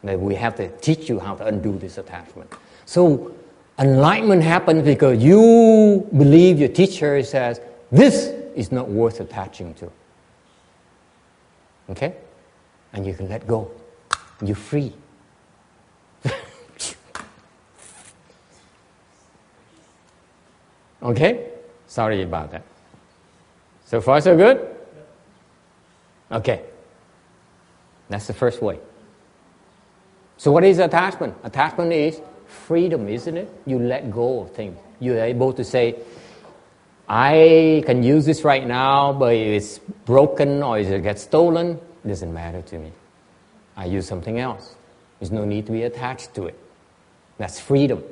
That we have to teach you how to undo this attachment. So enlightenment happens because you believe your teacher says, this is not worth attaching to. Okay? And you can let go. You're free. Okay? Sorry about that. So far, so good? Okay. That's the first way. So what is attachment? Attachment is freedom, isn't it? You let go of things. You're able to say, I can use this right now, but if it's broken or if it gets stolen, it doesn't matter to me. I use something else. There's no need to be attached to it. That's freedom.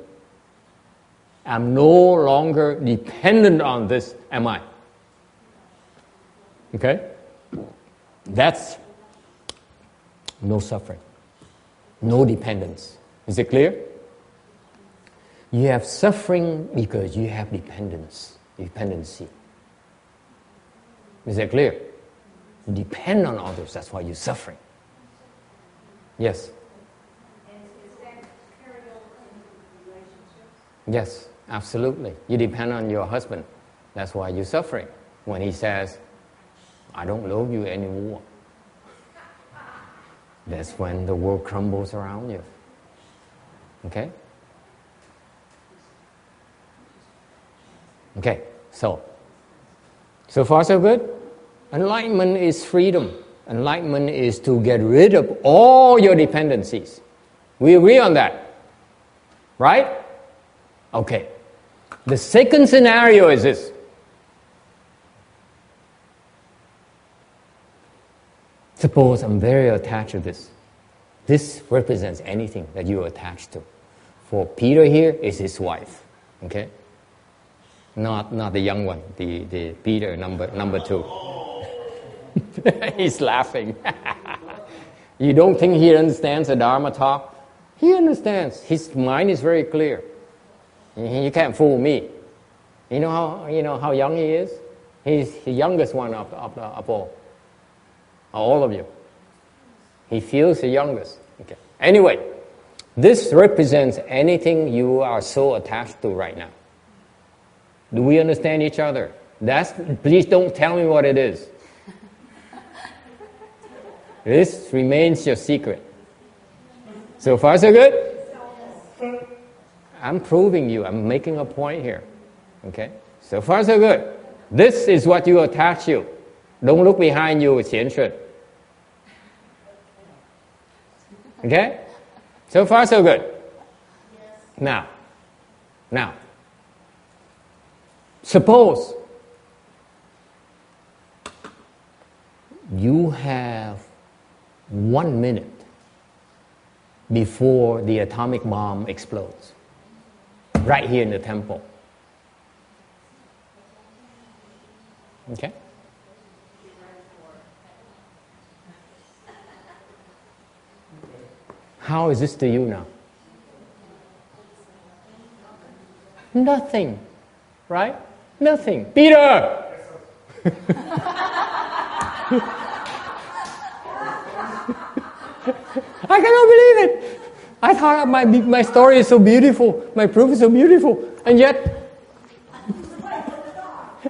I'm no longer dependent on this, am I? Okay? That's no suffering. No dependence. Is it clear? You have suffering because you have dependency. Is that clear? You depend on others, that's why you're suffering. Yes? And is that carried over into relationships? Yes, absolutely. You depend on your husband. That's why you're suffering. When he says, I don't love you anymore. That's when the world crumbles around you. Okay? Okay, so far so good? Enlightenment is freedom. Enlightenment is to get rid of all your dependencies. We agree on that? Right? Okay. The second scenario is this. Suppose I'm very attached to this. This represents anything that you're attached to. For Peter here is his wife. Okay? Not the young one, the Peter number 2. He's laughing. You don't think he understands the Dharma talk? He understands. His mind is very clear. You can't fool me. You know how young he is? He's the youngest one of all of you. He feels the youngest. Okay. Anyway, this represents anything you are so attached to right now. Do we understand each other? Please don't tell me what it is. This remains your secret. So far, so good? I'm proving you. I'm making a point here. Okay? So far, so good. This is what you attach to. Don't look behind you with xian. Okay? So far, so good. Now, suppose you have 1 minute before the atomic bomb explodes, right here in the temple. Okay? How is this to you now? Nothing, right? Nothing. Peter! I cannot believe it. I thought my story is so beautiful, my proof is so beautiful, and yet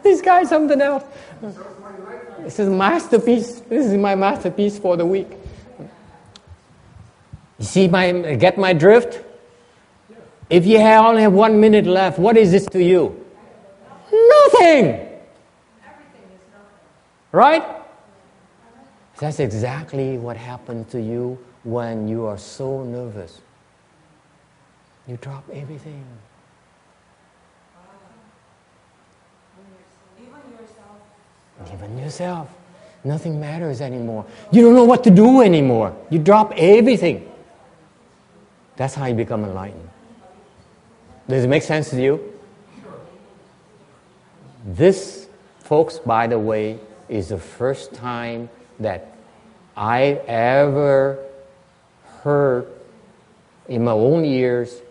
this guy is something else. This is a masterpiece. This is my masterpiece for the week. You see get my drift? If you only have 1 minute left, what is this to you? Nothing. Everything is nothing. Right? That's exactly what happens to you when you are so nervous. You drop everything. Even yourself. Nothing matters anymore. You don't know what to do anymore. You drop everything. That's how you become enlightened. Does it make sense to you? This, folks, by the way, is the first time that I ever heard in my own ears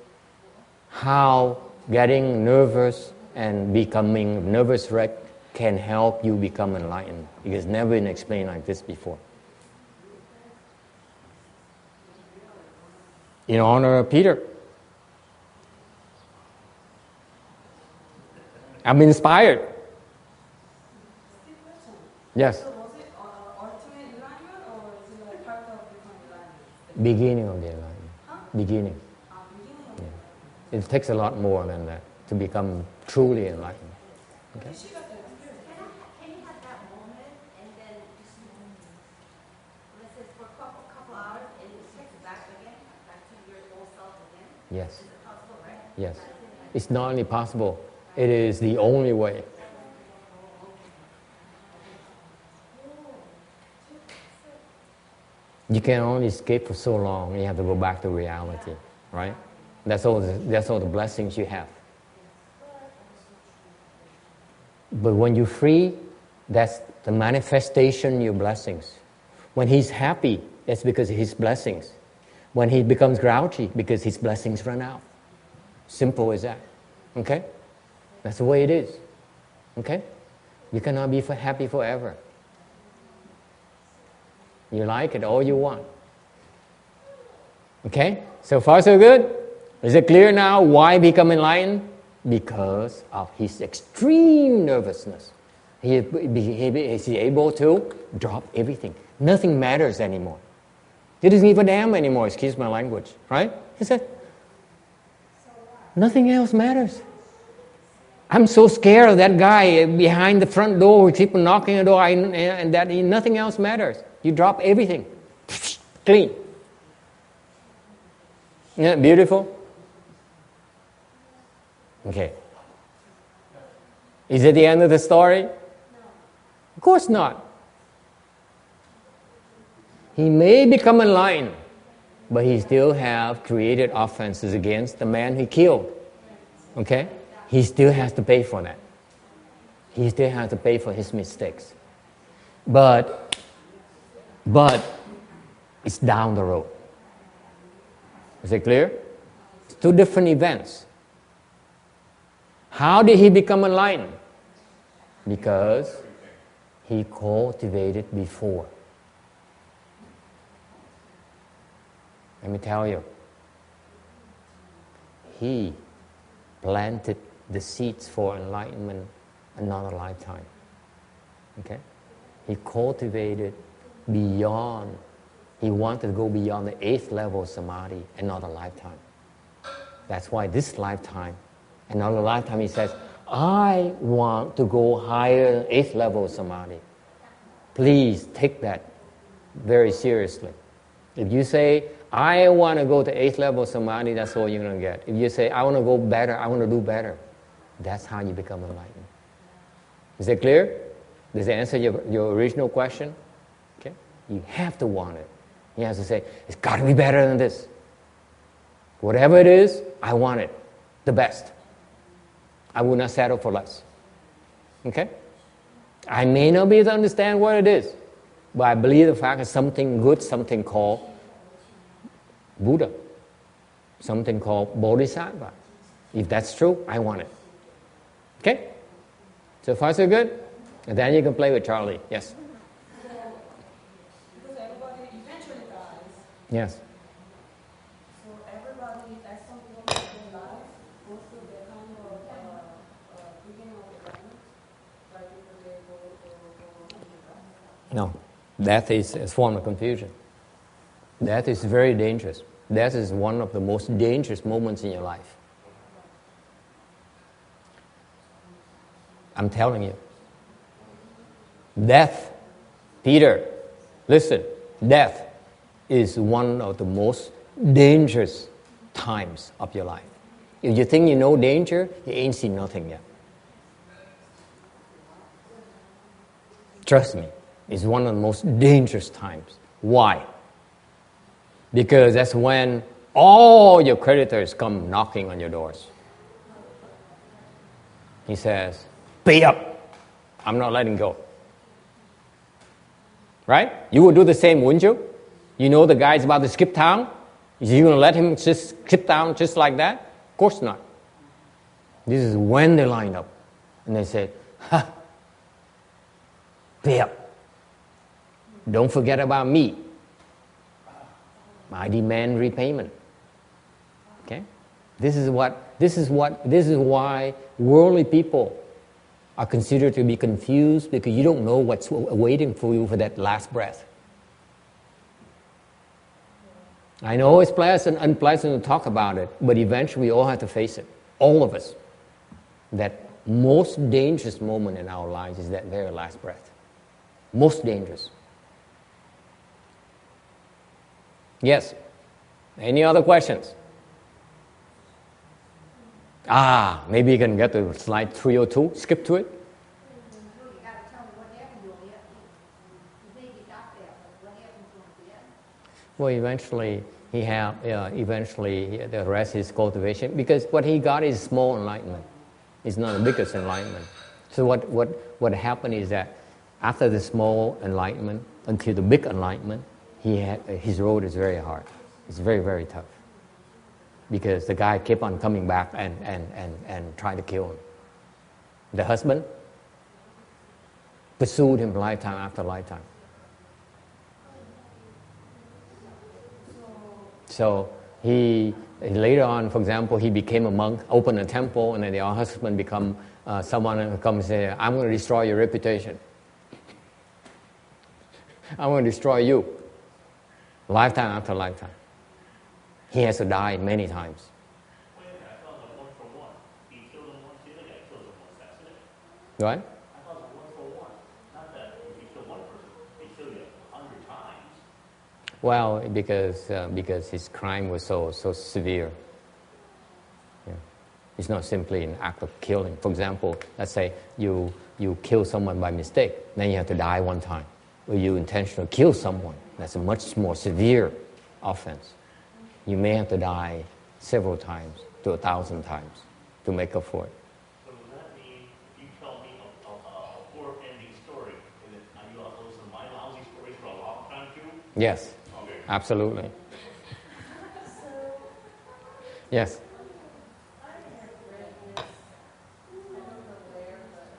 how getting nervous and becoming nervous wreck can help you become enlightened. It has never been explained like this before. In honor of Peter, I'm inspired. Yes. So was it ultimate enlightenment or is it like part of becoming enlightenment? Beginning of the enlightenment. Huh? Beginning. Beginning of Yeah. It takes a lot more than that to become truly enlightened. Okay? She got that experience. Can you have that moment and then just, let's say for a couple hours and it takes it back again, back to your old self again? Yes. Is it possible, right? Yes. It's not only possible, it is the only way. You can only escape for so long. You have to go back to reality, right? That's all the blessings you have. But when you're free, that's the manifestation of your blessings. When he's happy, that's because of his blessings. When he becomes grouchy, because his blessings run out. Simple as that. Okay? That's the way it is. Okay? You cannot be happy forever. You like it all you want. Okay? So far so good? Is it clear now why become enlightened? Because of his extreme nervousness. He is able to drop everything. Nothing matters anymore. He doesn't give a damn anymore, excuse my language. Right? He said, nothing else matters. I'm so scared of that guy behind the front door who keeps knocking the door and that nothing else matters. You drop everything. Clean. Isn't that beautiful? Okay. Is it the end of the story? No. Of course not. He may become enlightened, but he still have created offenses against the man he killed. Okay? He still has to pay for that. He still has to pay for his mistakes. But it's down the road. Is it clear? It's two different events. How did he become enlightened? Because he cultivated before. Let me tell you. He planted the seeds for enlightenment another lifetime. Okay? He cultivated beyond. He wanted to go beyond the 8th level of samadhi another lifetime. That's why this lifetime, another lifetime, he says, I want to go higher than 8th level of samadhi. Please take that very seriously. If you say, I want to go to 8th level of samadhi, that's all you're going to get. If you say, I want to go better, I want to do better, that's how you become enlightened. Is that clear? Does it answer your original question? Okay? You have to want it. You have to say, it's got to be better than this. Whatever it is, I want it. The best. I will not settle for less. Okay? I may not be able to understand what it is, but I believe the fact is something good, something called Buddha, something called Bodhisattva. If that's true, I want it. Okay? So far so good? And then you can play with Charlie. Yes? Because everybody eventually dies. Yes. So everybody at some point in their life goes through the kind of beginning of the life, like before they go No. Death is a form of confusion. Death is very dangerous. Death is one of the most dangerous moments in your life. I'm telling you. Death, Peter, listen, death is one of the most dangerous times of your life. If you think you know danger, you ain't seen nothing yet. Trust me, it's one of the most dangerous times. Why? Because that's when all your creditors come knocking on your doors. He says, pay up. I'm not letting go. Right? You would do the same, wouldn't you? You know the guy's about to skip town? Is you going to let him just skip town just like that? Of course not. This is when they line up. And they say, ha, pay up. Don't forget about me. I demand repayment. Okay? This is why worldly people are considered to be confused, because you don't know what's waiting for you for that last breath. I know it's pleasant, unpleasant to talk about it, but eventually we all have to face it. All of us. That most dangerous moment in our lives is that very last breath. Most dangerous. Yes? Any other questions? Maybe you can get to slide 302. Skip to it. Well, eventually the rest is cultivation, because what he got is small enlightenment. It's not the biggest enlightenment. So what happened is that after the small enlightenment until the big enlightenment, his road is very hard. It's very, very tough. Because the guy kept on coming back and trying to kill him. The husband pursued him lifetime after lifetime. So he later on, for example, he became a monk, opened a temple, and then the husband become someone who comes and say, I'm going to destroy your reputation. I'm going to destroy you. Lifetime after lifetime. He has to die many times. Wait a minute, I thought it was 1 for 1. He killed him once, the other guy killed him once, that's it. Right? I thought it was 1 for 1. Not that if you kill one person, they kill you 100 times. Well, because his crime was so severe. Yeah. It's not simply an act of killing. For example, let's say you kill someone by mistake, then you have to die one time. Or you intentionally kill someone, that's a much more severe offense. You may have to die several times to 1,000 times to make up for it. So does that mean if you tell me a poor ending story, are you also listening to my lousy stories for a long time too? Yes, Okay. absolutely. Yes. I have read this, I don't know where, but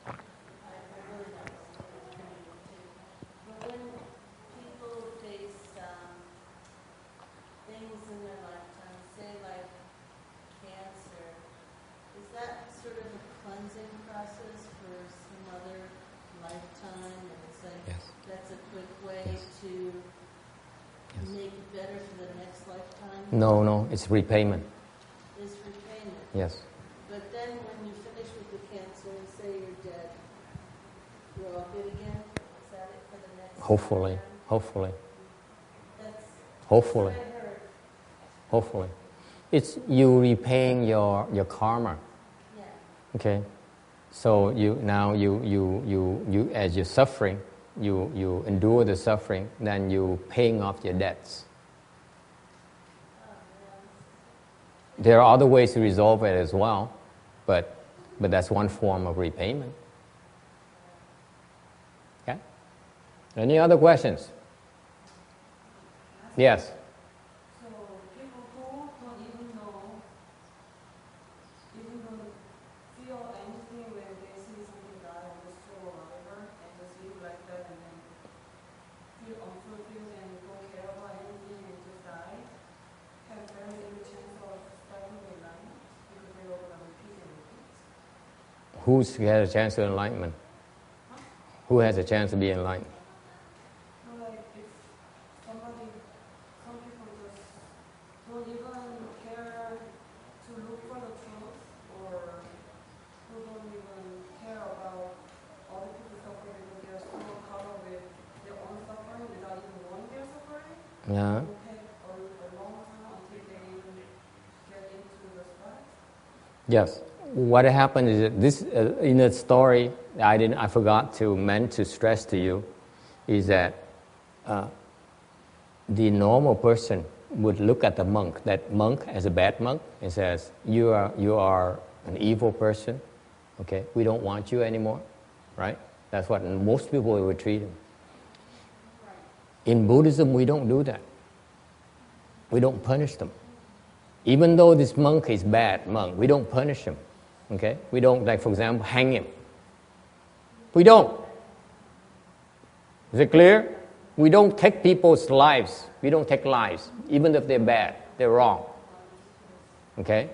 I really don't see it. But when people face things in their lifetime, say like cancer, is that sort of a cleansing process for some other lifetime? And it's like, Yes. that's a quick way Yes. to Yes. make it better for the next lifetime? No, it's repayment. Is repayment. Yes. But then when you finish with the cancer and say you're dead, you're all good again? Is that it for the next Hopefully. lifetime? Hopefully. That's Hopefully. what I heard. Hopefully. It's you repaying your karma. Yeah. Okay? So you as you're suffering, you endure the suffering, then you paying off your debts. There are other ways to resolve it as well, but that's one form of repayment. Okay? Any other questions? Yes. So people who don't even know, even don't feel anything when they see something die on the street or whatever, and just live like that and then feel unfulfilled and don't care about anything and just die, have very little chance of starting their life because they are going to repeat and repeat. Who has a chance of enlightenment? Who has a chance to be enlightened? So like if some people just don't even care to look for the truth, or who don't even care about other people suffering because they are so caught up with their own suffering without even knowing they're suffering. Yeah. It will take a long time until they even get into the spot. Yes. what happened is that this in the story I forgot to stress to you is that the normal person would look at the monk, that monk as a bad monk, and says, you are an evil person, okay, we don't want you anymore, right? That's what most people would treat him. In Buddhism, we don't do that. We don't punish them. Even though this monk is bad monk, we don't punish him, okay? We don't, like for example, hang him. We don't. Is it clear? We don't take people's lives. We don't take lives, even if they're bad, they're wrong. Okay?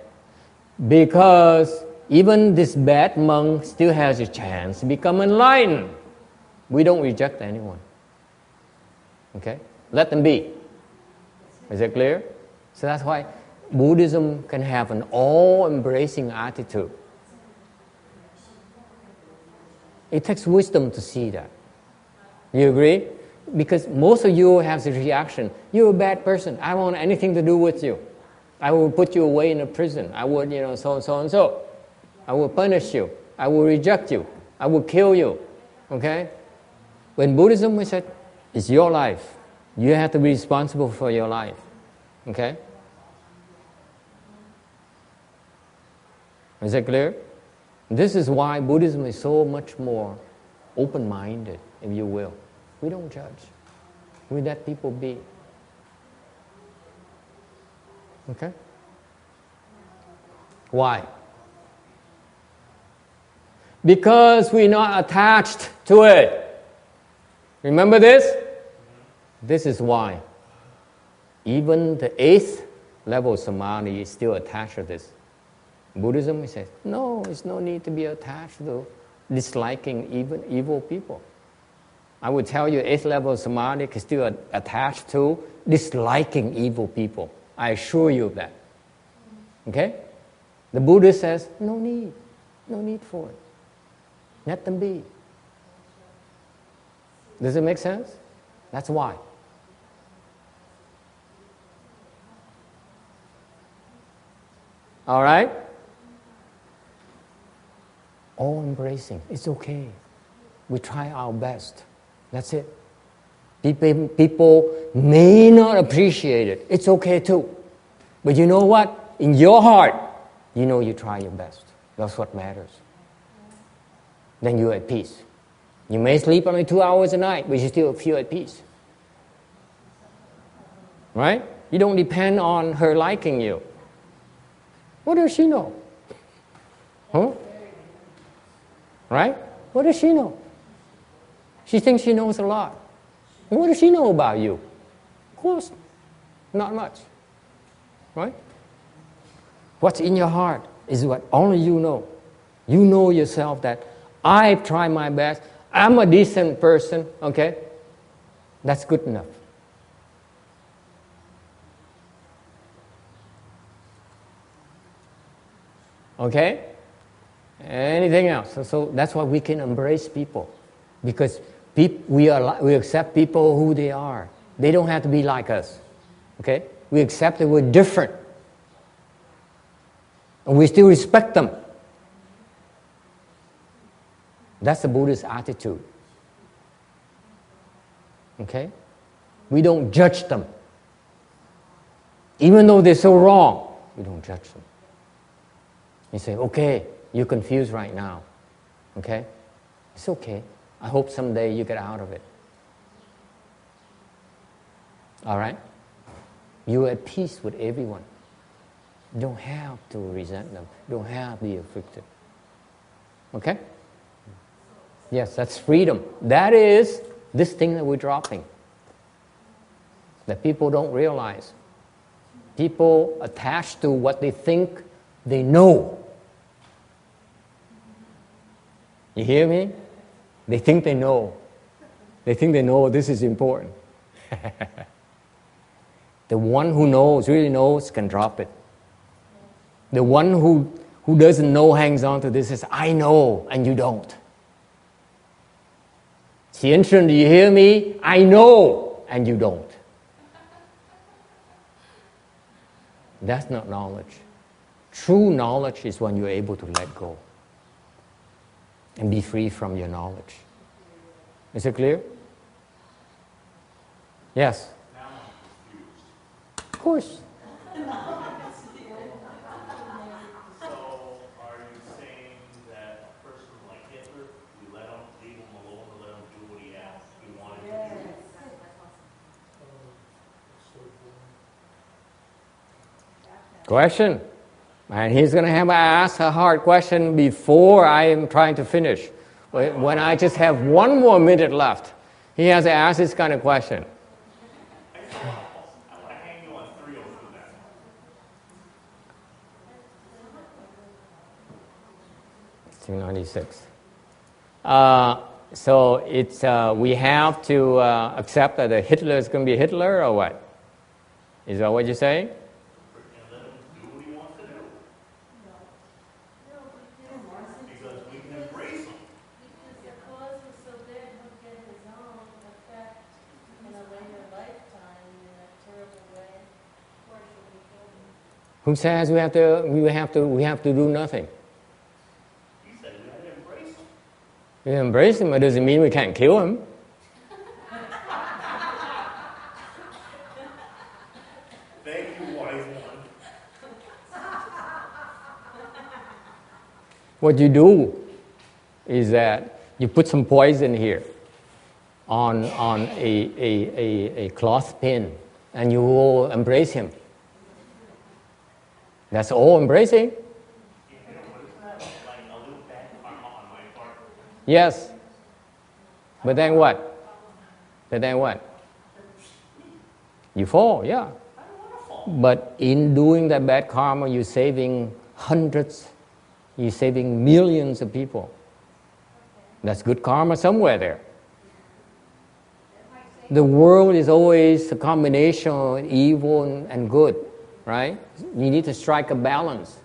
Because even this bad monk still has a chance to become enlightened. We don't reject anyone. Okay? Let them be. Is it clear? So that's why Buddhism can have an all-embracing attitude. It takes wisdom to see that. You agree? Because most of you have the reaction, you're a bad person, I don't want anything to do with you. I will put you away in a prison. I would, so and so and so. I will punish you. I will reject you. I will kill you. Okay? When Buddhism, we said, it's your life. You have to be responsible for your life. Okay? Is that clear? This is why Buddhism is so much more open-minded, if you will. We don't judge. We let people be. Okay? Why? Because we're not attached to it. Remember this? This is why. Even the 8th level samadhi is still attached to this. Buddhism says, no, there's no need to be attached to disliking even evil people. I would tell you 8th level samadhi is still attached to disliking evil people. I assure you of that. Okay? The Buddha says, no need for it. Let them be. Does it make sense? That's why. All right? All embracing. It's okay. We try our best. That's it. People may not appreciate it. It's okay too. But you know what? In your heart, you know you try your best. That's what matters. Then you're at peace. You may sleep only 2 hours a night, but you still feel at peace. Right? You don't depend on her liking you. What does she know? Huh? Right? What does she know? She thinks she knows a lot. What does she know about you? Of course, not much. Right? What's in your heart is what only you know. You know yourself that I try my best. I'm a decent person, okay? That's good enough. Okay? Anything else? So that's why we can embrace people. Because we accept people who they are. They don't have to be like us. Okay? We accept that we're different. And we still respect them. That's the Buddhist attitude. Okay? We don't judge them. Even though they're so wrong, we don't judge them. You say, okay, you're confused right now. Okay? It's okay. I hope someday you get out of it. All right? You're at peace with everyone. You don't have to resent them. You don't have to be afflicted. Okay? Yes, that's freedom. That is this thing that we're dropping. That people don't realize. People attach to what they think they know. You hear me? They think they know. They think they know this is important. The one who knows, really knows, can drop it. The one who doesn't know hangs on to this says, I know, and you don't. Xianshun, do you hear me? I know, and you don't. That's not knowledge. True knowledge is when you're able to let go and be free from your knowledge. Is it clear? Yes? Now I'm confused. Of course. So, are you saying that a person like Hitler, we let him, leave him alone, and let him do what he wanted to do? Question? And he's going to have to ask a hard question before I am trying to finish. When I just have 1 more minute left, he has to ask this kind of question. I want to hang you on 302 now. $296. So it's we have to accept that Hitler is going to be Hitler, or what? Is that what you're saying? And let him do what he wants to do. Because we can embrace him. Because the cause is so bad, he'll get his own effect in a later lifetime in a terrible way. Or should we kill him? Who says we have to do nothing? He said we had to embrace him. We embrace him, it doesn't mean we can't kill him. Thank you, wise one. What you do is that you put some poison here on a cloth pin, and you will embrace him. That's all embracing. What is that? Like a little bad karma on my part. Yes. But then what? You fall, yeah. But in doing that bad karma, you're saving hundreds, you're saving millions of people. That's good karma somewhere there. The world is always a combination of evil and good, right? You need to strike a balance.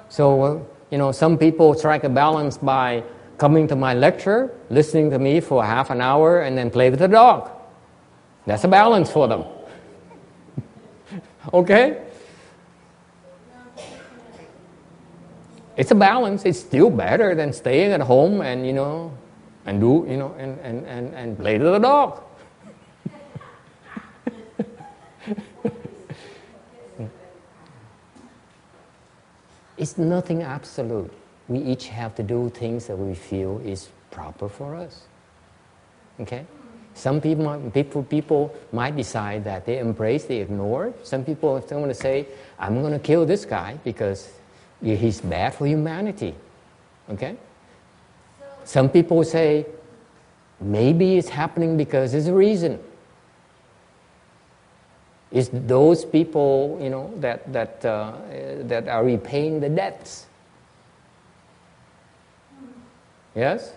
So, some people strike a balance by coming to my lecture, listening to me for half an hour, and then play with the dog. That's a balance for them. Okay? It's a balance. It's still better than staying at home and, and play with the dog. It's nothing absolute. We each have to do things that we feel is proper for us. Okay? Some people might decide that they embrace, they ignore. Some people are going to say, I'm going to kill this guy because he's bad for humanity. Okay? Some people say, maybe it's happening because there's a reason. It's those people, that are repaying the debts. Yes?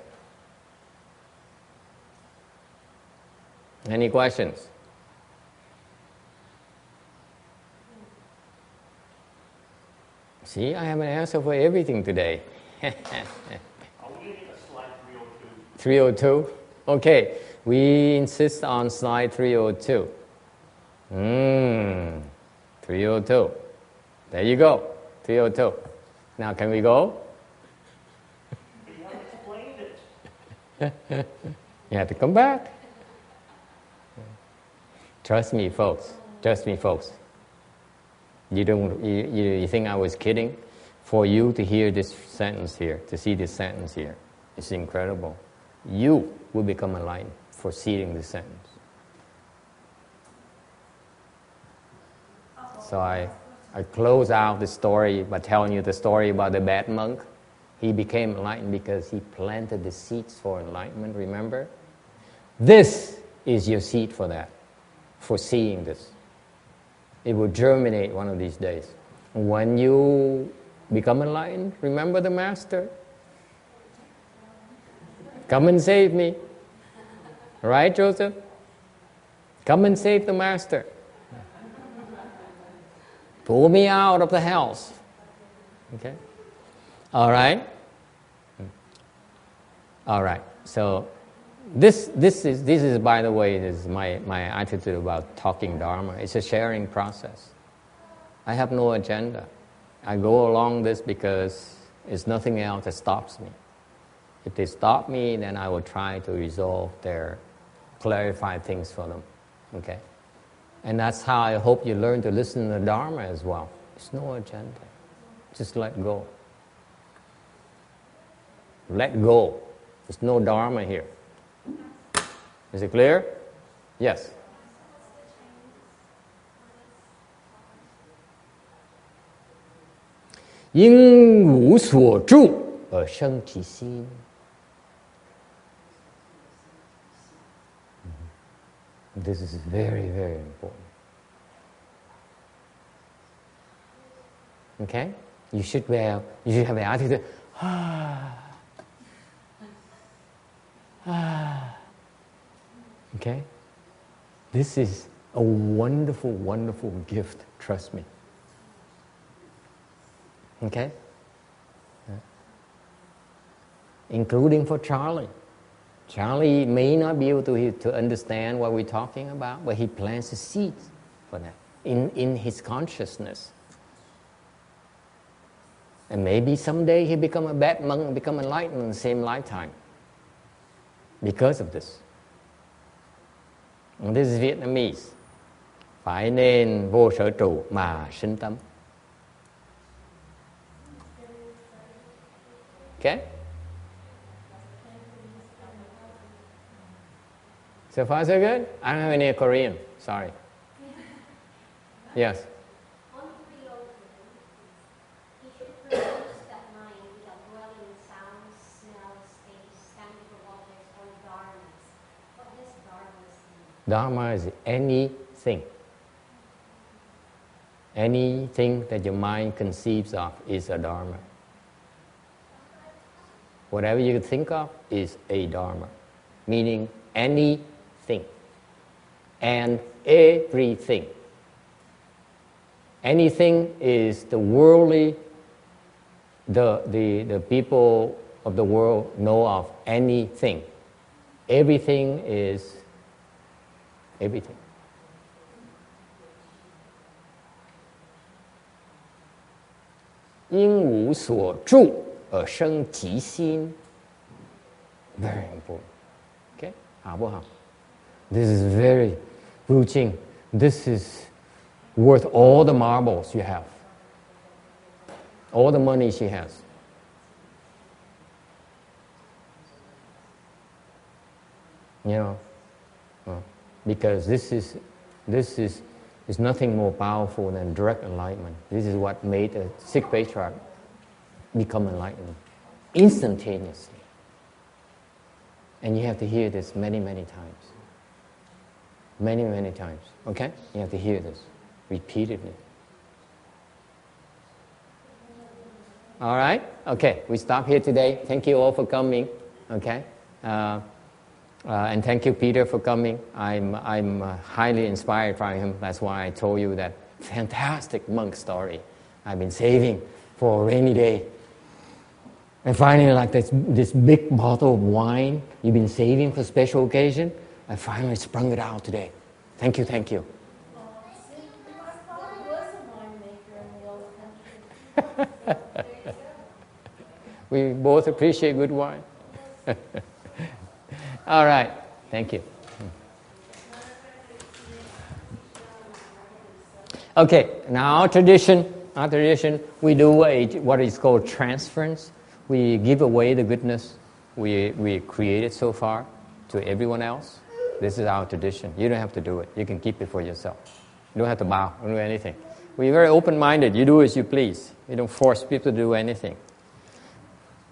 Any questions? See, I have an answer for everything today. Are we going to get to slide 302? 302? Okay, we insist on slide 302. 302. There you go, 302. Now can we go? But you haven't explained it. You have to come back. Trust me, folks. You think I was kidding? For you to hear this sentence here, to see this sentence here, it's incredible. You will become enlightened for seeing this sentence. So I close out the story by telling you the story about the bad monk. He became enlightened because he planted the seeds for enlightenment, remember? This is your seed for that, for seeing this. It will germinate one of these days. When you become enlightened, remember the Master. Come and save me. Right, Joseph? Come and save the Master. Pull me out of the house. Okay? All right? All right. So this is, by the way, this is my attitude about talking Dharma. It's a sharing process. I have no agenda. I go along this because it's nothing else that stops me. If they stop me, then I will try to resolve clarify things for them. Okay? And that's how I hope you learn to listen to the Dharma as well. There's no agenda. Just let go. Let go. There's no Dharma here. Is it clear? Yes. 因无所住而生其心。This is very, very important. Okay? You should have the attitude, Okay? This is a wonderful, wonderful gift, trust me. Okay? Including for Charlie. Charlie may not be able to understand what we're talking about, but he plants a seed for that in his consciousness. And maybe someday he become a bad monk, become enlightened in the same lifetime because of this. And this is Vietnamese. Phải nên vô sở trụ mà sinh tâm. Okay? So far so good? I don't have any Korean, sorry. Yes? On Creole, he should produce that mind without dwelling in sounds, smells, tastes, tangible objects, or dharmas. What does dharmas mean? Dharma is anything. Anything that your mind conceives of is a dharma. Whatever you think of is a dharma, meaning anything and everything. Anything is the worldly, the people of the world know of anything. Everything is everything.因无所住而生其心 Very important. Okay? 好不好? This is very, Wu Jing, this is worth all the marbles you have. All the money she has. You know, because this is nothing more powerful than direct enlightenment. This is what made the sixth patriarch become enlightened instantaneously. And you have to hear this many, many times. Many, many times. Okay? You have to hear this repeatedly. All right? Okay, we stop here today. Thank you all for coming. Okay? And thank you, Peter, for coming. I'm highly inspired by him. That's why I told you that fantastic monk story I've been saving for a rainy day. And finally, like this big bottle of wine you've been saving for special occasion, I finally sprung it out today. Thank you, thank you. See, my father was a winemaker in the old country. We both appreciate good wine. All right, thank you. Okay, now our tradition, we do what is called transference. We give away the goodness we created so far to everyone else. This is our tradition. You don't have to do it. You can keep it for yourself. You don't have to bow, don't do anything. We're very open-minded. You do as you please. You don't force people to do anything.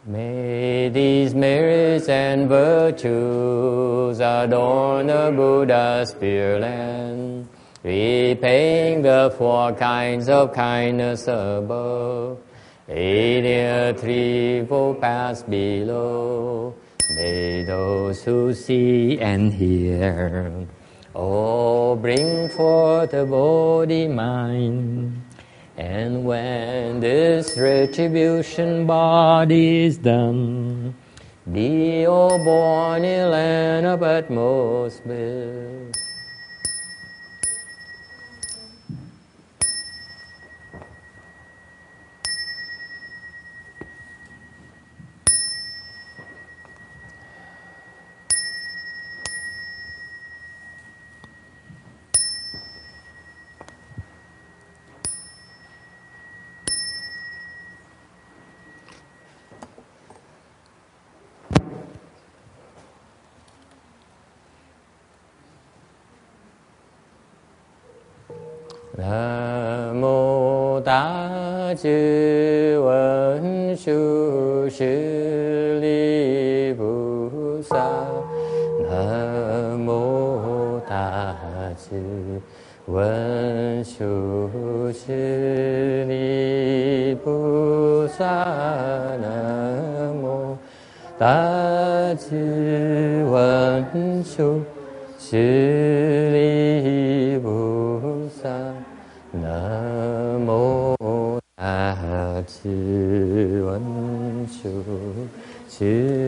May these merits and virtues adorn the Buddha's Pure Land, repaying the four kinds of kindness above, aiding the threefold paths below. May those who see and hear all bring forth a Bodhi mind. And when this retribution body is done, be all born in land of utmost bliss. 南无大智文殊师利菩萨，南无大智文殊师利菩萨，南无大智文殊师利菩萨，南无大智文殊师